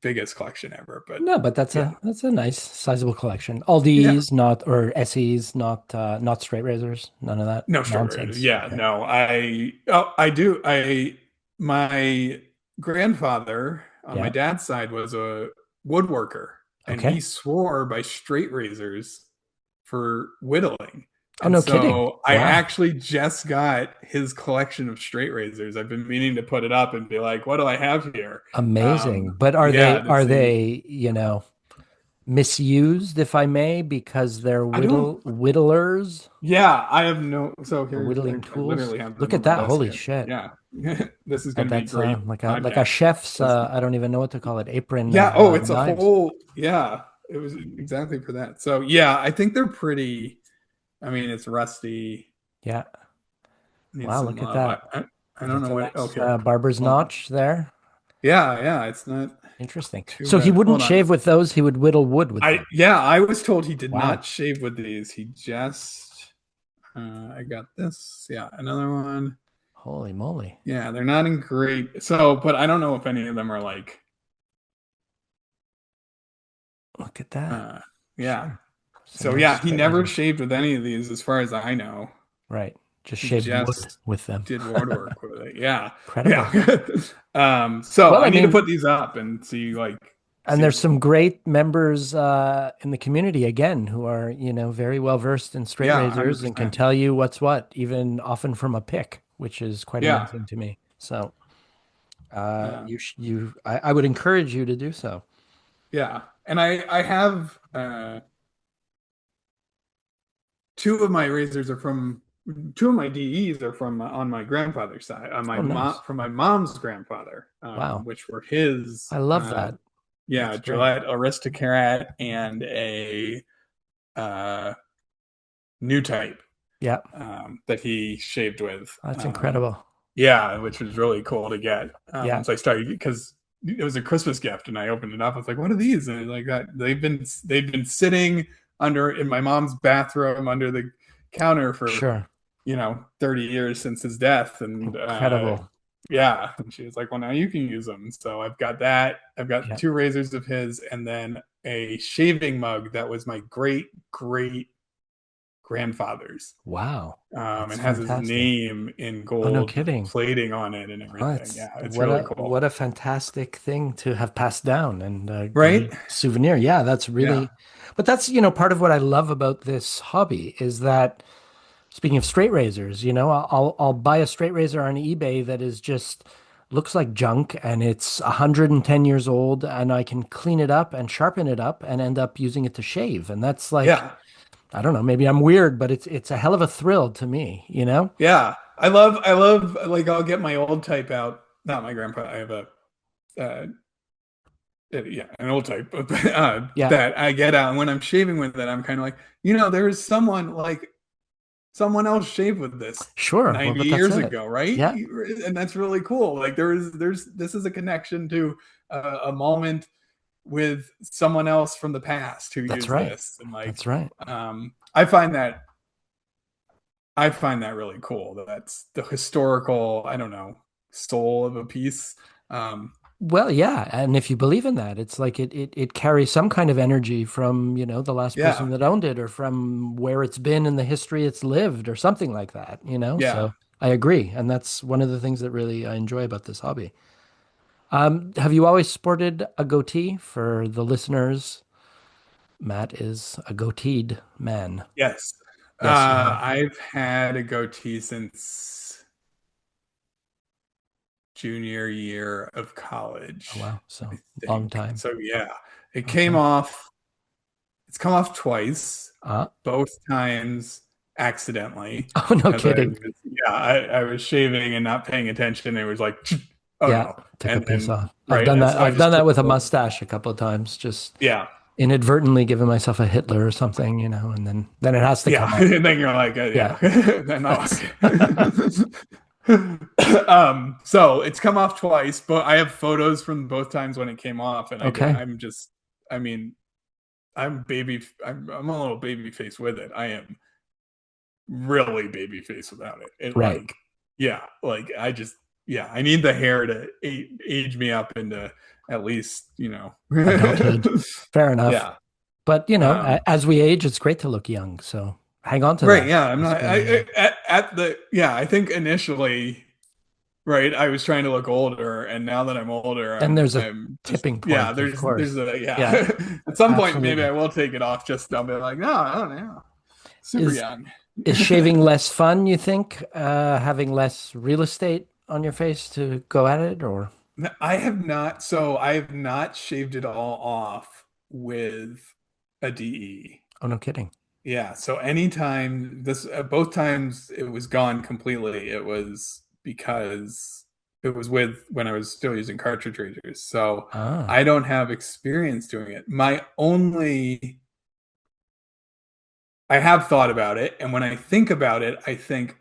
biggest collection ever, but No, but yeah. that's a nice sizable collection. Yeah. Aldi's not or SE's not straight razors. None of that No straight razors. nonsense. Yeah, Okay. no. I do. My grandfather on my Yeah. dad's side was a woodworker, and Okay. he swore by straight razors for whittling. Oh, And no kidding. so I Wow. actually just got his collection of straight razors. I've been meaning to put it up and be like, what do I have here? Amazing. But Yeah, to are see. they, misused, if I may, because they're I don't. whittlers Yeah, I have no. So or here, whittling I tools? literally have Look them at on my that. desk Holy here. shit. Yeah, this is going to be That's great like a podcast. chef's That's, I don't even know what to call it, apron yeah. of Oh, it's a knives. whole. Yeah, it was exactly for that. So yeah, I think they're pretty. I mean, it's rusty. Yeah. Needs Wow, some look at love. that. I don't That's know a what. Oh, nice here. barber's Hold on. notch there. Yeah, yeah. It's not Interesting. too So he bad. wouldn't Hold on. shave with those, he would whittle wood with them. I was told he did not Wow. shave with these. He just. I got this. Yeah, another one. Holy moly. Yeah, they're not in great. So, but I don't know if any of them are like, Look at that. uh, yeah. Sure. It's a So nice yeah, he straight never razor. shaved with any of these, as far as I know. Right. Just He shaved wood just with them. did woodwork with it. Yeah, Incredible. yeah. So Well, I I need to mean, put these up and see, like, and see. there's some great members in the community again who are, very well versed in straight Yeah, hundred razors and can percent. tell you what's what, even often from a pick, which is quite Yeah, amazing to me. So, um, I would encourage you to do so. yeah. And I have two of my razors are from two of my DEs are from on my grandfather's side, on my Oh, mom nice. from my mom's grandfather, Wow. which were his. I love that. Yeah, That's great. Gillette Aristocrat and a uh, new type Yeah. that he shaved with. That's incredible. Yeah, which was really cool to get. Yeah. Once I started, because it was a Christmas gift, and I opened it up. I was like, "What are these?" And like that, they've been sitting under in my mom's bathroom under the counter for Sure. 30 years since his death, and Incredible. yeah. And she was like, "Well, now you can use them." So I've got that. I've got Yeah. two razors of his, and then a shaving mug that was my great great grandfather's. Wow. That's And has his fantastic. name in Oh, no gold kidding. plating on it and Oh, everything. it's Yeah, it's really what cool. a fantastic thing to have passed down and got Right? a souvenir. Yeah, that's Yeah. really, but that's, part of what I love about this hobby is that speaking of straight razors, I'll buy a straight razor on eBay that is just looks like junk and it's 110 years old and I can clean it up and sharpen it up and end up using it to shave. And that's like, Yeah. I don't know, maybe I'm weird, but it's a hell of a thrill to me, Yeah. I love like I'll get my old type out. Not my grandpa. I have a uh yeah, an old type Yeah, that I get out, and when I'm shaving with it, I'm kind of like, there was someone else shaved with this sure. Well, 90 but that's years it. ago, right? Yeah, And that's really cool. Like there's this is a connection to a moment with someone else from the past who that's used right. this, and like That's right. I find that really cool. That's the historical, I don't know, soul of a piece. Well, yeah, and if you believe in that, it's like it carries some kind of energy from, the last person Yeah, that owned it or from where it's been in the history it's lived or something like that. yeah. So I agree. And that's one of the things that really I enjoy about this hobby. Have you always sported a goatee? For the listeners, Matt is a goateed man. Yes. Yes, you have. I've had a goatee since junior year of Oh, college, wow. I So long think. time. So yeah, it came Okay. off. It's come off twice, Uh, both times accidentally, oh, no as kidding. I was shaving and not paying attention. And it was like, oh Yeah, no. took a And piece then, off. I've right. done And that. so I I've done just that took with a the, mustache a couple of times, just yeah. inadvertently giving myself a Hitler or something, and then it has to Yeah. come up. And then you're like, Yeah. yeah, then no. That's So it's come off twice, but I have photos from both times when it came off. And okay. I'm just, I mean, I'm a little baby face with it. I am really baby face without it. It Right. like, yeah, like yeah, I need the hair to age me up into at least, Adulthood. Fair enough. yeah. But, Um, as we age, it's great to look young. So hang on to right. that. Yeah. I'm Just not, at the, yeah, I think initially, right, I was trying to look older, and now that I'm older, then there's a I'm just, tipping yeah, point, of there's course. a, Yeah, yeah, at some point, maybe absolutely. I will take it off. Just, I'll be like, no, I don't know. Super Is young. is shaving less fun, you think? Having less real estate on your face to go at it, or I have not shaved it all off with a DE. oh, no kidding. Yeah, so anytime both times it was gone completely, it was because it was with when I was still using cartridge razors. So Ah, I don't have experience doing it. I have thought about it, and when I think about it, I think,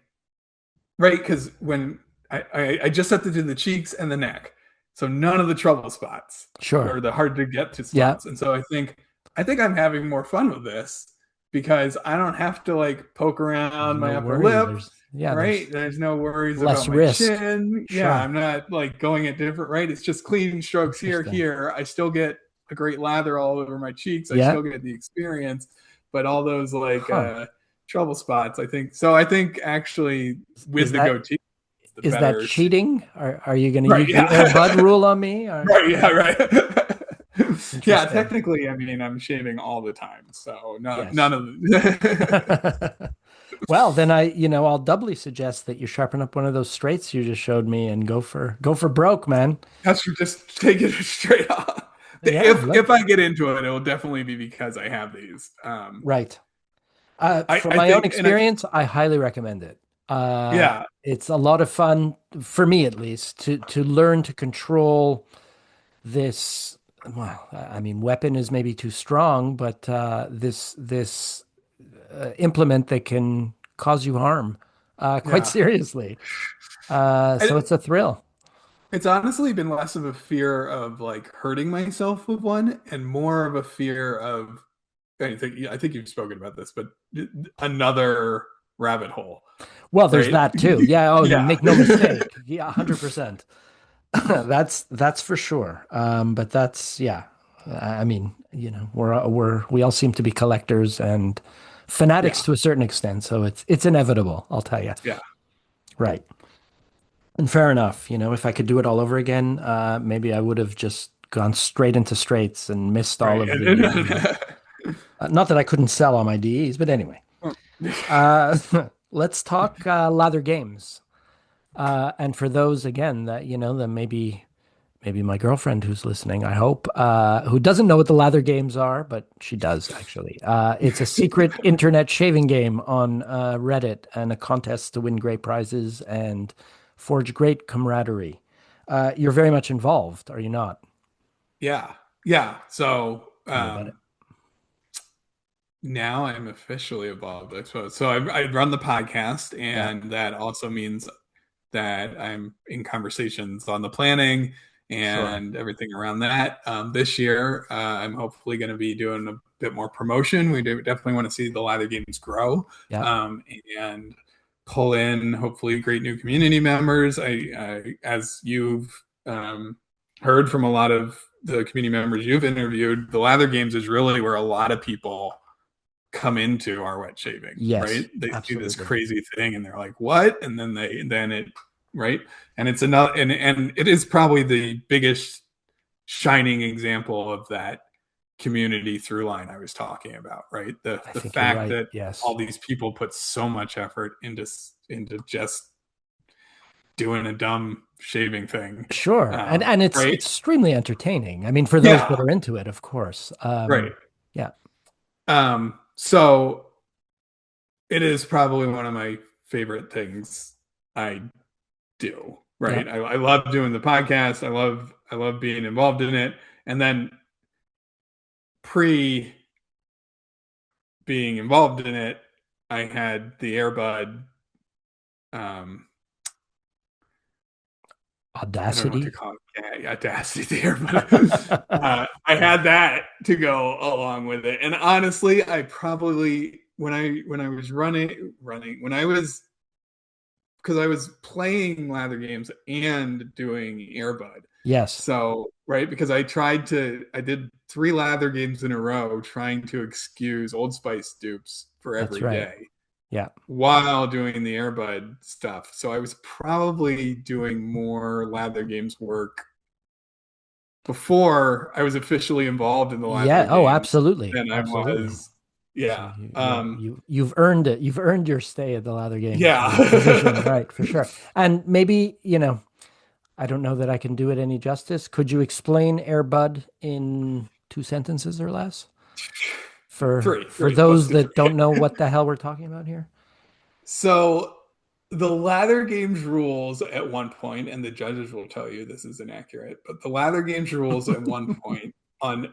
right, because when I just have to do the cheeks and the neck, so none of the trouble spots sure. or the hard to get to Yeah. spots. And so I think I'm having more fun with this because I don't have to like poke There's around no my upper worry. lip, There's right? There's no worries less about my risk. chin. Yeah, Sure. I'm not like going at different, right? It's just clean strokes here, Interesting. here. I still get a great lather all over my cheeks. I Yeah. still get the experience, but all those like Huh. trouble spots, I think. So I think actually Is with the that goatee, it's the is that better. cheating? Are you going to Right. use the Yeah. Air Bud rule on me? Or Right. Yeah. Right. Yeah. interesting. Technically, I mean, I'm shaving all the time, so none Yes. of the. Well, then I'll doubly suggest that you sharpen up one of those straights you just showed me and go for broke, man. That's just take it straight off. Yeah, If I get into it, it will definitely be because I have these. right. I From I my own think, and I experience, I highly recommend it. yeah. It's a lot of fun for me, at least, to learn to control this. Well, I mean, weapon is maybe too strong, but this implement that can cause you harm, quite Yeah. seriously. I, So it's a thrill. it's honestly been less of a fear of like hurting myself with one and more of a fear of I think you've spoken about this, but another rabbit hole, Well, there's right? that too. Yeah. Oh, Yeah. make no mistake. Yeah, 100%. That's for sure. But that's yeah. I mean, we all seem to be collectors and fanatics Yeah. to a certain extent, so it's inevitable, I'll tell you. Yeah. Right. And fair enough. If I could do it all over again, maybe I would have just gone straight into straights and missed all Right. of the not that I couldn't sell on my DEs, but anyway. Uh, let's talk Lather Games. And for those again that that maybe my girlfriend who's listening, I hope, who doesn't know what the Lather Games are, but she does actually. It's a secret internet shaving game on Reddit and a contest to win great prizes and forge great camaraderie. You're very much involved, are you not? Yeah. Yeah. So Tell me about it. now I'm officially involved, I suppose. So I run the podcast, Yeah, and that also means that I'm in conversations on the planning sure. and everything around that. This year, I'm hopefully going to be doing a bit more promotion. We do definitely want to see the Lather Games grow, Yeah. and pull in hopefully great new community members. As you've heard from a lot of the community members you've interviewed, the Lather Games is really where a lot of people come into our wet shaving, Yes, right? They see this absolutely. crazy thing and they're like, "What?" And then it, right? And it's another, and it is probably the biggest shining example of that community through line I was talking about, right? The I the think you're fact right. that Yes. all these people put so much effort into just doing a dumb shaving thing, Sure. And it's right? extremely entertaining. I mean, for those that Yeah, are into it, of course. right. Yeah. So it is probably one of my favorite things I do. Yeah. Right. I love doing the podcast. I love being involved in it. And then pre being involved in it, I had the Airbud. Um, I don't know what to Audacity. call it. Yeah, Audacity there, but I had that to go along with it. And honestly, I probably when I was running when I was because I was playing Lather Games and doing Airbud. Yes, So, right, because I did 3 Lather Games in a row trying to excuse Old Spice dupes for that's every right. day Yeah. while doing the Airbud stuff. So I was probably doing more Lather Games work before I was officially involved in the Lather Yeah. Oh, Games absolutely. than I Absolutely. was. So Yeah. you've earned it. You've earned your stay at the Lather Games position, Yeah. right, for sure. And maybe, I don't know that I can do it any justice. Could you explain Air Bud in 2 sentences or less for Three. Let's those do that three. don't know what the hell we're talking about here? So the Lather Games rules at one point, and the judges will tell you this is inaccurate, but the Lather Games rules at one point on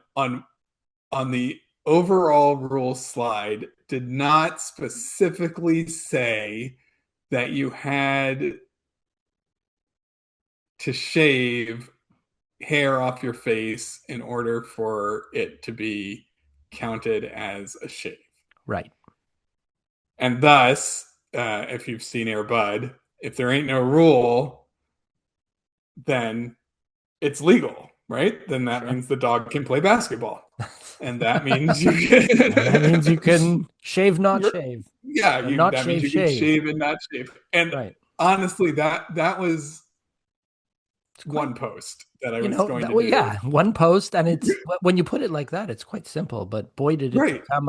the overall rule slide did not specifically say that you had to shave hair off your face in order for it to be counted as a shave. Right. And thus, if you've seen Air Bud, if there ain't no rule, then it's legal, right? Then that Sure. means the dog can play basketball. And that means you And that means you can can shave, not you're shave, yeah, or you not that means shave, you can shave. shave and not shave. And Right. honestly, that was It's quite, one post that I was going that, to well, do. yeah, one post, and it's when you put it like that, it's quite simple. But boy, did it Right. become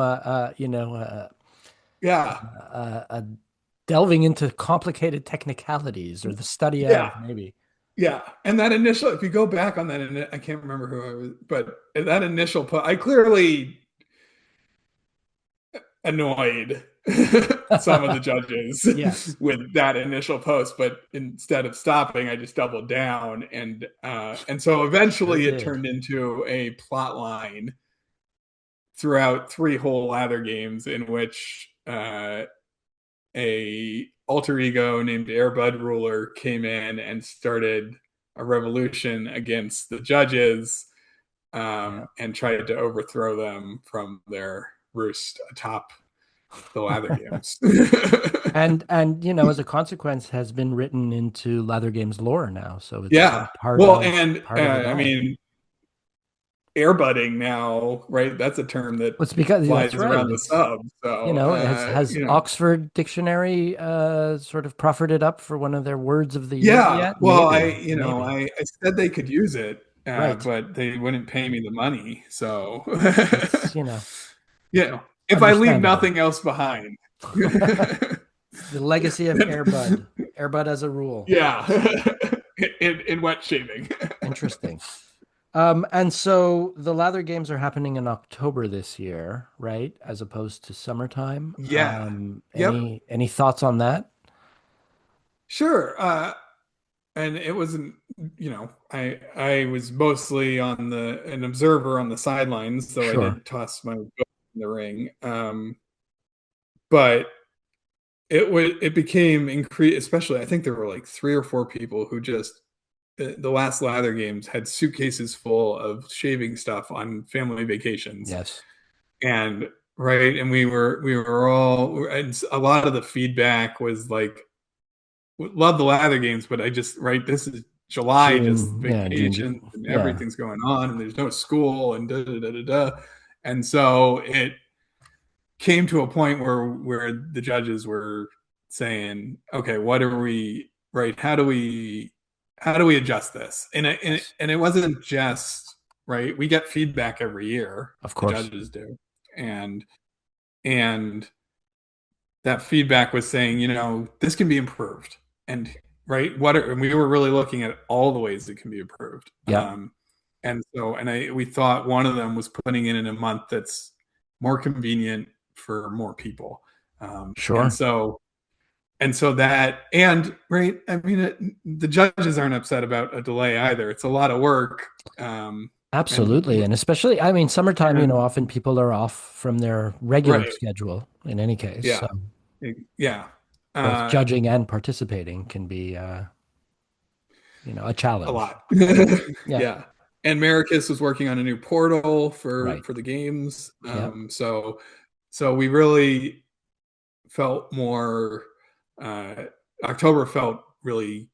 Yeah. a delving into complicated technicalities or the study Yeah. of maybe. Yeah. And that initial, if you go back on that, and I can't remember who I was, but that initial post, I clearly annoyed some of the judges Yes, with that initial post, but instead of stopping, I just doubled down, and so sure eventually it did. turned into a plot line throughout 3 whole Lather games in which a alter ego named Airbud Ruler came in and started a revolution against the judges, Yeah. and tried to overthrow them from their roost atop the Lather games. And as a consequence has been written into Lather Games lore now, so it's Yeah. part Well, of and the I brand. mean, airbudding now, right? That's a term that Well, it's because that's flies right. around the It's sub. So, has Oxford Dictionary sort of proffered it up for one of their words of the year yeah. yet? Well, Maybe, maybe. I said they could use it, Right. but they wouldn't pay me the money. So, It's, if I leave understandable. nothing else behind. It's the legacy of Airbud. Airbud as a rule. Yeah. In wet shaving. Interesting. And so the Lather Games are happening in October this year, right? As opposed to summertime. Yeah. Yep. Any thoughts on that? Sure. And it wasn't, I was mostly on an observer on the sidelines, though I Sure. did toss my book in the ring. But it became increased, especially I think there were like 3 or 4 people who just the last Lather games had suitcases full of shaving stuff on family vacations. Yes. And right, and we were all, and a lot of the feedback was like, love the Lather games, but I just, right, this is July, just June. Yeah, vacation and Yeah, everything's going on, and there's no school and da da da da da. And so it came to a point where the judges were saying, okay, what are we, right? How do we adjust this? yes, And it wasn't just, right. We get feedback every year, of the course. judges do, and and that feedback was saying, this can be improved. And right, and we were really looking at all the ways it can be improved. Yeah, And so, we thought one of them was putting it in a month that's more convenient for more people. And sure. so, that, and right, I mean, the judges aren't upset about a delay either. It's a lot of work. And Absolutely. And especially, I mean, summertime, and often people are off from their regular right, schedule in any case. yeah, So yeah. both Uh, judging and participating can be, a a challenge. lot. Yeah, Yeah. And Maricus was working on a new portal for right. the games. Yeah, So we really felt more, uh October felt really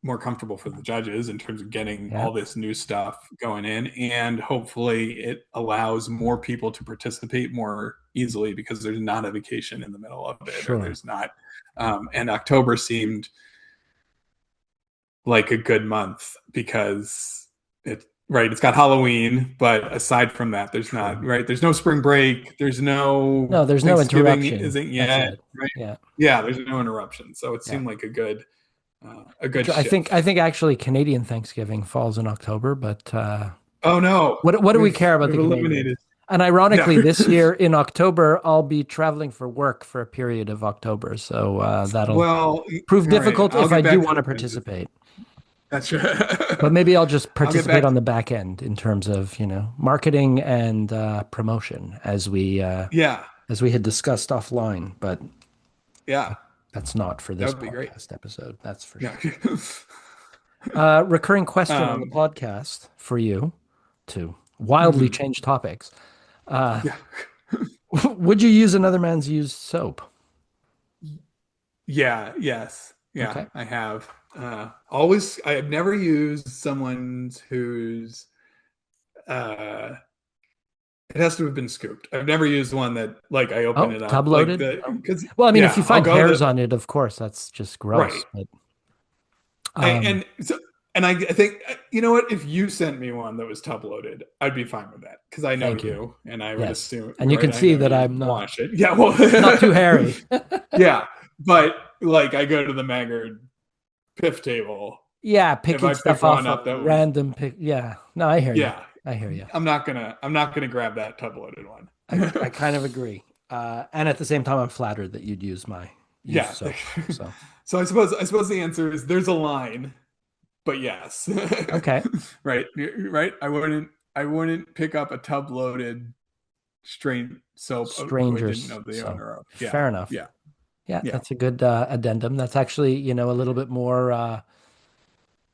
more comfortable for the judges in terms of getting yeah, all this new stuff going in, and hopefully it allows more people to participate more easily because there's not a vacation in the middle of it, or sure. there's not, and October seemed like a good month because it's got Halloween, but aside from that, there's not, True. right. There's no spring break. There's no No, there's no Thanksgiving interruption. isn't That's yet, it. right. Yeah. Yeah, there's no interruption. So it Yeah. seemed like a good I shift. think actually Canadian Thanksgiving falls in October, but Oh no, what do we we've care about we've the Canadians? eliminated. And Yeah. ironically, this year in October, I'll be traveling for work for a period of October, so that'll Well, prove all right. difficult I'll if I get do back to want the to Kansas. participate. That's But maybe I'll just I'll get participate back on to, the back end in terms of, marketing and promotion yeah, as we had discussed offline. But yeah. that's not for That this would be great. podcast episode. That's for Yeah. sure. Recurring question on the um, podcast for you to wildly mhm. change topics. Uh, Yeah. would you use another man's used soap? Yeah, yes. Yeah, Okay. I have. I have never used someone's whose uh it has to have been scooped. I've never used one that, like, I open Oh, it tub up like loaded? the No. because Well, I mean, if you yeah, I'll find go hairs to on it, of course, that's just gross. right. But I, um, and so and I think, you know what, if you sent me one that was tub loaded, I'd be fine with that because I know thank you. you, and I would Yes. assume, And you right, can I see know that you'd I'm wash it. Yeah, well, not too hairy. yeah, but like I go to the Maggard Piff table. Yeah, If picking I pick stuff one off up of that was, random pick. Yeah. No, I hear you. yeah, I hear you. I'm not gonna grab that tub loaded one. I kind of agree. And at the same time, I'm flattered that you'd use my used Yeah. soap. So, So I suppose the answer is there's a line, but yes. okay. Right. Right. I wouldn't pick up a tub loaded strain soap who I didn't Strangers. know the So owner of. Yeah, fair enough. yeah, Yeah, yeah, that's a good addendum. That's actually, a little bit more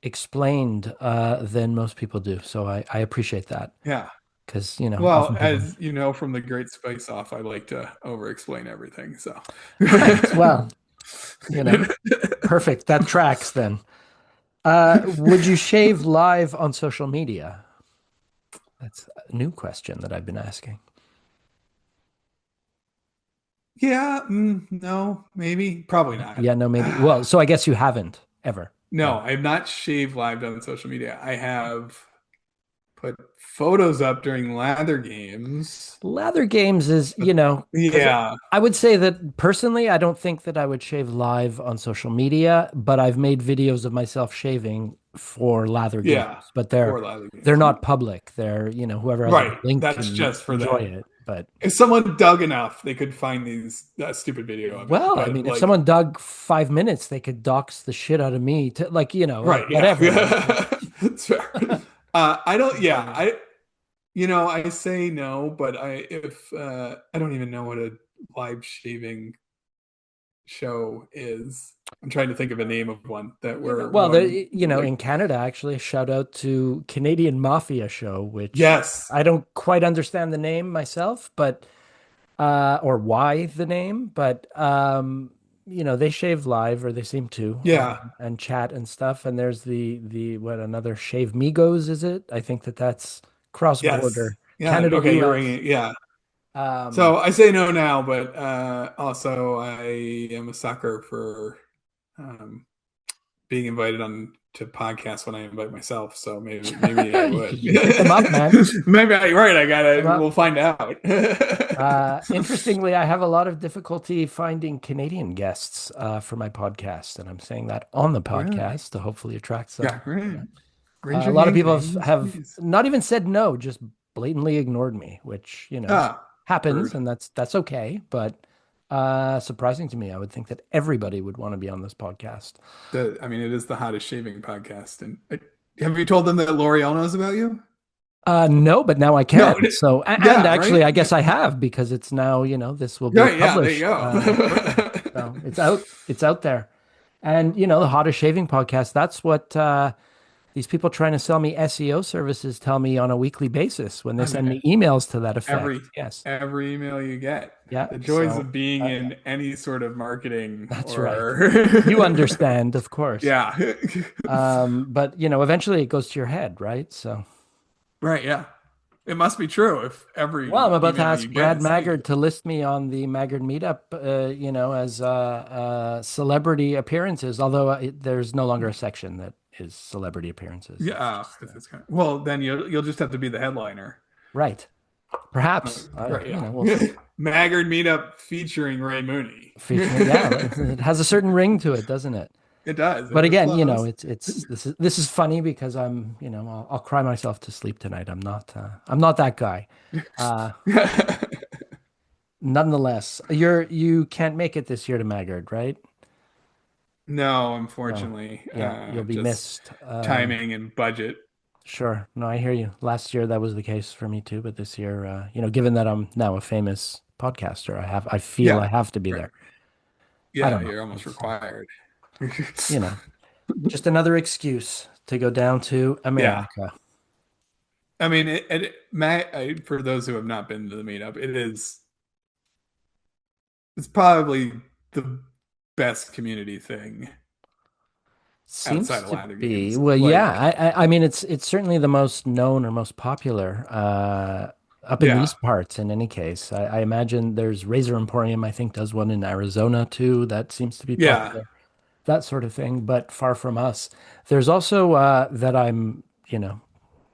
explained than most people do. So I appreciate that yeah. because, Well, often people. as you know from the Great Spice Off, I like to over-explain everything. So, Right. Well, you know, perfect. That tracks then. Would you shave live on social media? That's a new question that I've been asking. yeah, no, maybe, probably not. Yeah, no, maybe. Well, so I guess you haven't ever. No, Right. I have not shaved live on social media. I have put photos up during Lather Games. Lather Games is, But because yeah, I would say that personally, I don't think that I would shave live on social media, but I've made videos of myself shaving for Lather yeah, Games, but for Lather they're Games. not public. They're, whoever has a Right, link that's can just for enjoy them. it. But If someone dug enough, they could find these that stupid video of it. well, I But mean, if like, someone dug 5 minutes, they could dox the shit out of me to like, like right, yeah, whatever, right? yeah, that's fair. I don't. Yeah, So, I say no, but I don't even know what a live shaving show is. I'm trying to think of a name of one that were well, one like in Canada, actually, a shout out to Canadian Mafia show, which yes, I don't quite understand the name myself, but or why the name, but they shave live or they seem to yeah, and chat and stuff. And there's the what another Shave Migos, is it? I think that's cross yes, border yeah. Canada Okay, you're US. ringing it. Yeah. Um, So I say no now, but also I am a sucker for um, being invited on to podcasts when I invite myself. So maybe I you would. should hit them up, man. Maybe I right. I Hit them gotta. We'll up. find out. Interestingly, I have a lot of difficulty finding Canadian guests for my podcast, and I'm saying that on the Really? podcast to hopefully attract Yeah. some. Right. Raise A your lot of hand, people Canadians, have please. not even said no, just blatantly ignored me, which, Ah, happens, rude. and that's okay. But surprising to me, I would think that everybody would want to be on this podcast. I mean, it is the hottest shaving podcast. And have you told them that L'Oreal knows about you? No, but now I No. can. So, and Yeah. actually, Right. I Yeah. guess I have because it's now, this will be Right. Yeah. There you published go. shortly. So it's out there. And, the hottest shaving podcast, that's what these people trying to sell me SEO services tell me on a weekly basis when they I send mean, me emails to that every effect. Yes. every email you get. Yeah. The joys So of being yeah, in any sort of marketing that's right. or You understand, of course. yeah. But eventually it goes to your head, right? So, Right, yeah. It must be true if well, I'm every about to email you ask get Brad is hate. Maggard to list me on the Maggard meetup, as celebrity appearances, although there's no longer a section that is celebrity appearances. It's Yeah, just, because it's kind of well, then you'll just have to be the headliner. right. Perhaps, Right, we'll see. yeah. Maggard meetup featuring Ray Mooney. Featuring, yeah, it has a certain ring to it, doesn't it? It does. But It's again, close. it's this is funny because I'm, I'll cry myself to sleep tonight. I'm not that guy. Uh, Nonetheless, you can't make it this year to Maggard, right? No, No. unfortunately, Yeah, you'll be just missed. timing and budget. Sure. No, I hear you. Last year that was the case for me too, but this year, given that I'm now a famous podcaster, I feel I Yeah, have to be right. there. I Yeah, don't know. you're almost It's required. you know, just another excuse to go down to Yeah. America. I mean, for those who have not been to the meetup, it's probably the best community thing Seems outside of to Lather be. Games. Well, yeah. Like, I mean, it's certainly the most known or most popular up in yeah, these parts. In any case, I imagine there's Razor Emporium. I think does one in Arizona too. That seems to be yeah, popular. That sort of thing. But far from us. There's also that I'm,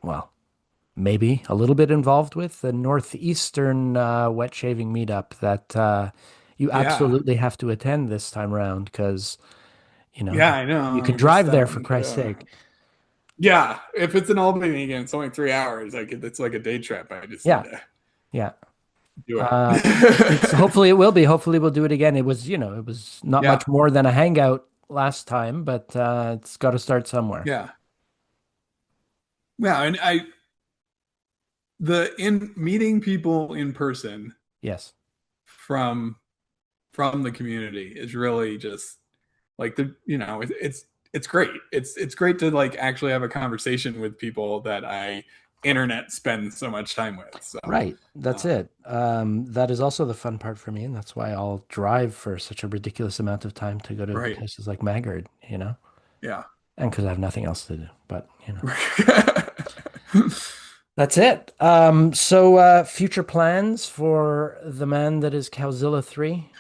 well, maybe a little bit involved with the Northeastern wet shaving meetup that you yeah, absolutely have to attend this time around because yeah. I know. you can I'm just drive there for starting Christ's to. sake. Yeah, if it's in Albany again, it's only 3 hours. It's like a day trip. I just need Yeah, to yeah. do it. It's hopefully it will be. Hopefully we'll do it again. It was not Yeah, much more than a hangout last time, but it's got to start somewhere. yeah, yeah. And the in meeting people in person Yes. from from the community is really just like it's great. It's great to like actually have a conversation with people that I internet spend so much time with. So Right. That's um, it. That is also the fun part for me, and that's why I'll drive for such a ridiculous amount of time to go to right, places like Magard, you know, yeah. and because I have nothing else to do. But, that's it. Future plans for the man that is Cowzilla 3.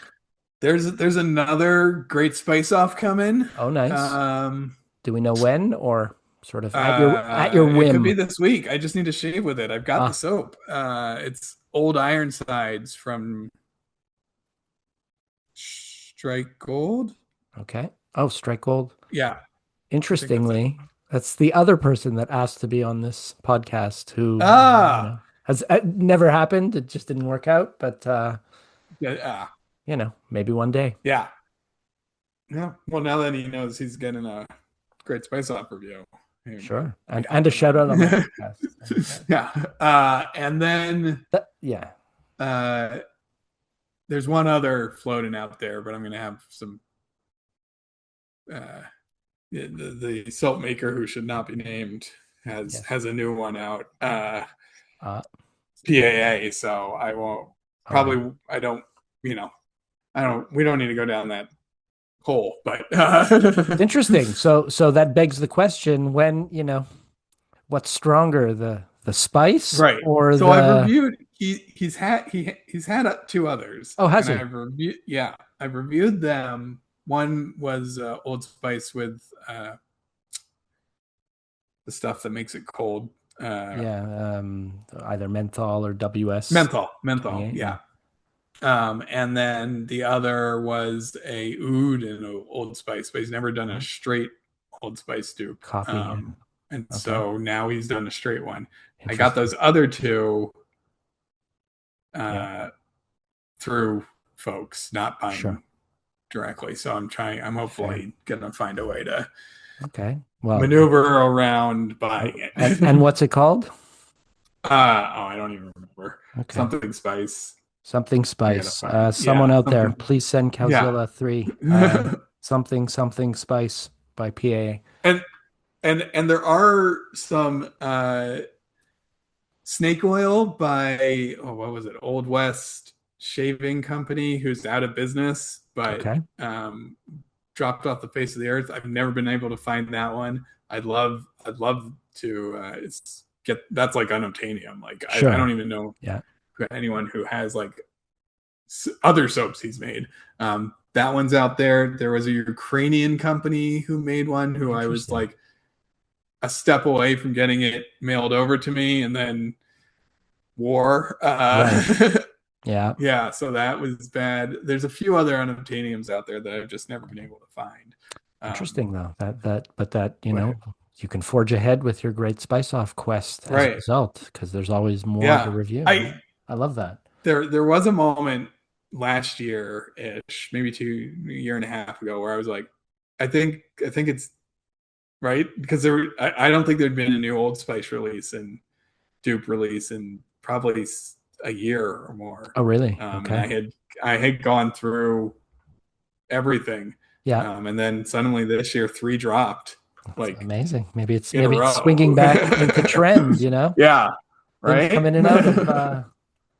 There's another great spice off coming. Oh, nice. Um, Do we know when or sort of at your it could be whim? this week. I just need to shave with it. I've got the Ah, soap. It's Old Ironsides from Strike Gold. okay. Oh, Strike Gold. Yeah, I think that's it. Interestingly, that's the other person that asked to be on this podcast who, Ah, has never happened. It just didn't work out, but yeah, maybe one day. yeah, yeah. Well, now that he knows he's getting a great spice off review, he might Sure. be And a hopping shout out on my on. podcast. Yeah. And then Yeah. uh, there's one other floating out there, but I'm going to have some uh, the soap maker who should not be named Yes. has a new one out, Uh, PAA. So I won't all right. probably I don't you know I don't we don't need to go down that hole, but It's interesting. So that begs the question when, what's stronger, the spice right. or So I've the reviewed he's had two others, oh, has and he? I've reviewed them. One was Old Spice with the stuff that makes it cold. Yeah, either menthol or WS Menthol, 28. Yeah. yeah. And then the other was a oud and a Old Spice, but he's never done a Mhm. straight Old Spice dupe. Copy. Yeah. And Okay. so now he's done a straight one. I got Interesting. those other two Yeah. uh, through folks, not Sure. buying directly. So I'm Fair. hopefully gonna find a way to Okay. Well, maneuver around buying and it. what's it called? I don't even remember. Okay. Something Spice. Something I gotta spice. find. Someone Yeah, out there, something. please send Yeah. Cowzilla 3. Something something spice by PA. and and there are some snake oil by what was it, Old West Shaving Company, who's out of business but Okay. dropped off the face of the earth. I've never been able to find that one. I'd love to it's get that's like unobtainium. Like I don't Sure. even know Yeah. anyone who has like other soaps he's made. That one's out there. There was a Ukrainian company who made one who I was Interesting. like a step away from getting it mailed over to me, and then war. Right. Yeah. Yeah, so that was bad. There's a few other unobtainiums out there that I've just never been able to find. Interesting though. But But you can forge ahead with your great spice off quest as a right, result because there's always more to yeah, review. I I love that. there was a moment last year ish, maybe a year and a half ago, where I was like, I think it's right because I don't think there'd been a new Old Spice release and dupe release in probably a year or more. Oh, really? And Okay. I had gone through everything, Yeah. and then suddenly this year three dropped That's like amazing. Maybe it's in a maybe it's row. swinging back into trend. Yeah, Things come right. in and out of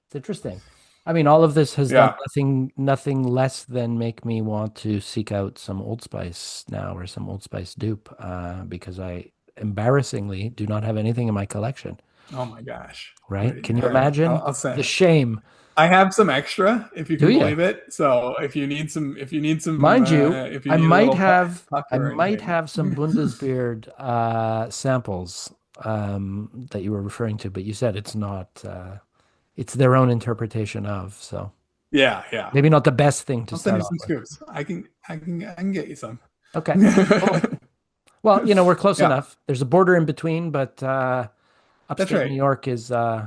it's interesting. I mean, all of this has done Yeah. nothing less than make me want to seek out some Old Spice now or some Old Spice dupe because I embarrassingly do not have anything in my collection, Oh my gosh. right? Wait, Can you all right. imagine I'll say the shame? I have some extra, if you Do can you? believe it. So Mind you, if you need a little I pucker or might anything. have some Bundesbeard samples that you were referring to, but you said it's not it's their own interpretation of, so Yeah, yeah. maybe not the best thing to I'll send start you off some with. scoops. I can get you some. Okay, cool. Well, we're close Yeah, enough. There's a border in between, but that's upstate New right. York is, I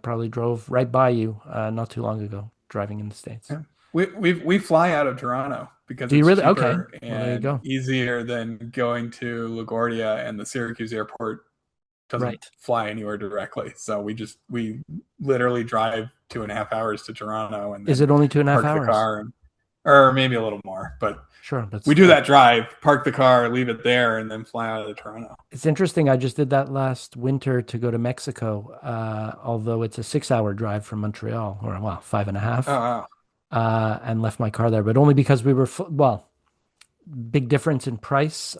probably drove right by you not too long ago, driving in the States. Yeah. We fly out of Toronto because Do you it's really? Okay. cheaper Well, there you and go. easier than going to LaGuardia and the Syracuse airport doesn't Right. fly anywhere directly. So we literally drive 2.5 hours to Toronto and Is then it only 2.5 hours? or maybe a little more, but Sure, we that's do that drive, park the car, leave it there, and then fly out of Toronto. it's interesting. I just did that last winter to go to Mexico, although it's a 6 hour drive from Montreal, or well, five and a Oh half, wow. and left my car there, but only because we were, well, big difference in price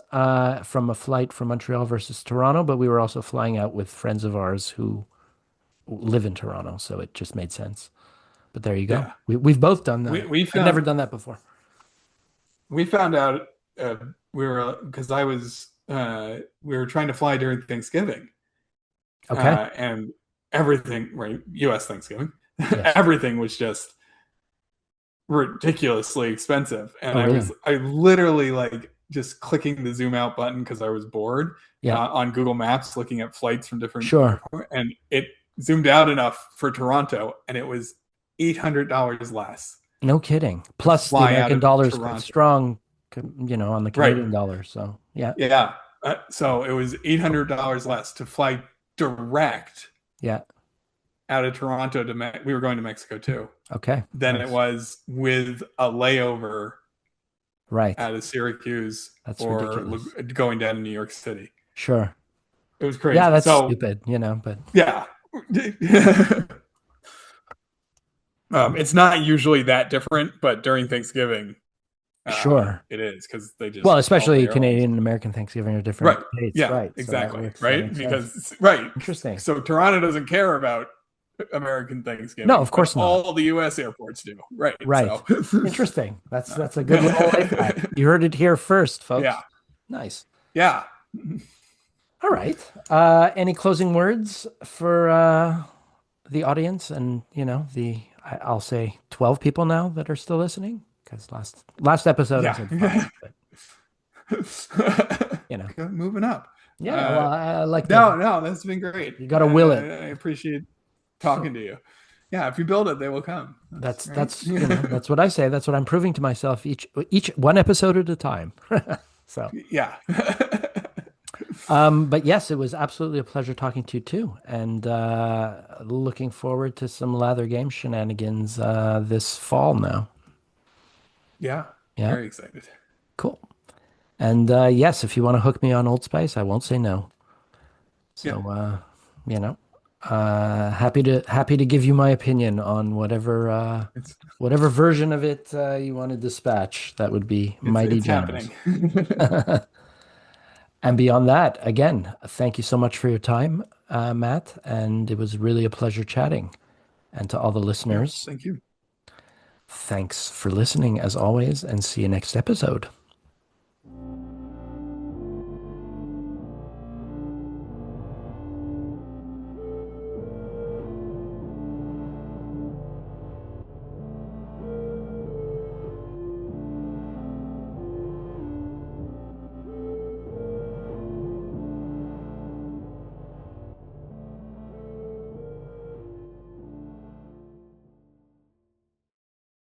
from a flight from Montreal versus Toronto, but we were also flying out with friends of ours who live in Toronto, so it just made sense. But there you go. Yeah. We've both done We that. we I'd never found done that before. we found out we were because I was we were trying to fly during Thanksgiving, Okay. and everything right U.S. Thanksgiving, Yes. everything was just ridiculously expensive, and Oh, really? I literally like just clicking the zoom out button because I was bored Yeah. on Google Maps looking at flights from different Sure. airports, and it zoomed out enough for Toronto, and it was $800 less No kidding. to Plus, the fly out American of dollar is quite Toronto. strong, on the Right. Canadian dollar. So, yeah. Yeah. So it was $800 less to fly direct Yeah. out of Toronto to we were going to Mexico too. Okay. Than it Nice. was with a layover Right. out of Syracuse That's or ridiculous. going down to New York City. Sure. It was Yeah, crazy. that's So stupid, but yeah. It's not usually that different, but during Thanksgiving, sure. it is because they Well, just all the especially airlines. Canadian and American Thanksgiving are different Right. dates, Yeah, right? So that exactly. works. That Right. makes sense. Because, right. Interesting. So Toronto doesn't care about American No, Thanksgiving, of but course not. all the US airports do. Right. Right. So, Interesting. That's a good little life hack. You heard it here first, yeah. folks. Nice. Yeah. All right. Any closing words for the audience and I'll say 12 people now that are still listening because last episode I Yeah. said five, but you know. Moving up. Yeah, well, I like to. No, that's been great. You got to will it. I appreciate talking to you. Yeah, if you build it, they will come. That's That's right. that's that's what I say. That's what I'm proving to myself each one episode at a time. So, Yeah. but yes, it was absolutely a pleasure talking to you too, and looking forward to some Lather Game shenanigans this fall now. Yeah. Yeah, Very excited. cool. And yes, if you want to hook me on Old Spice, I won't say no. Yeah. So, you know, happy to give you my opinion on It's whatever version of it you want to dispatch. That would be mighty it's generous. happening. And beyond that, again, thank you so much for your time, Matt. And it was really a pleasure chatting. And to all the Yeah. listeners, Thank you. thanks for listening as always, and see you next episode.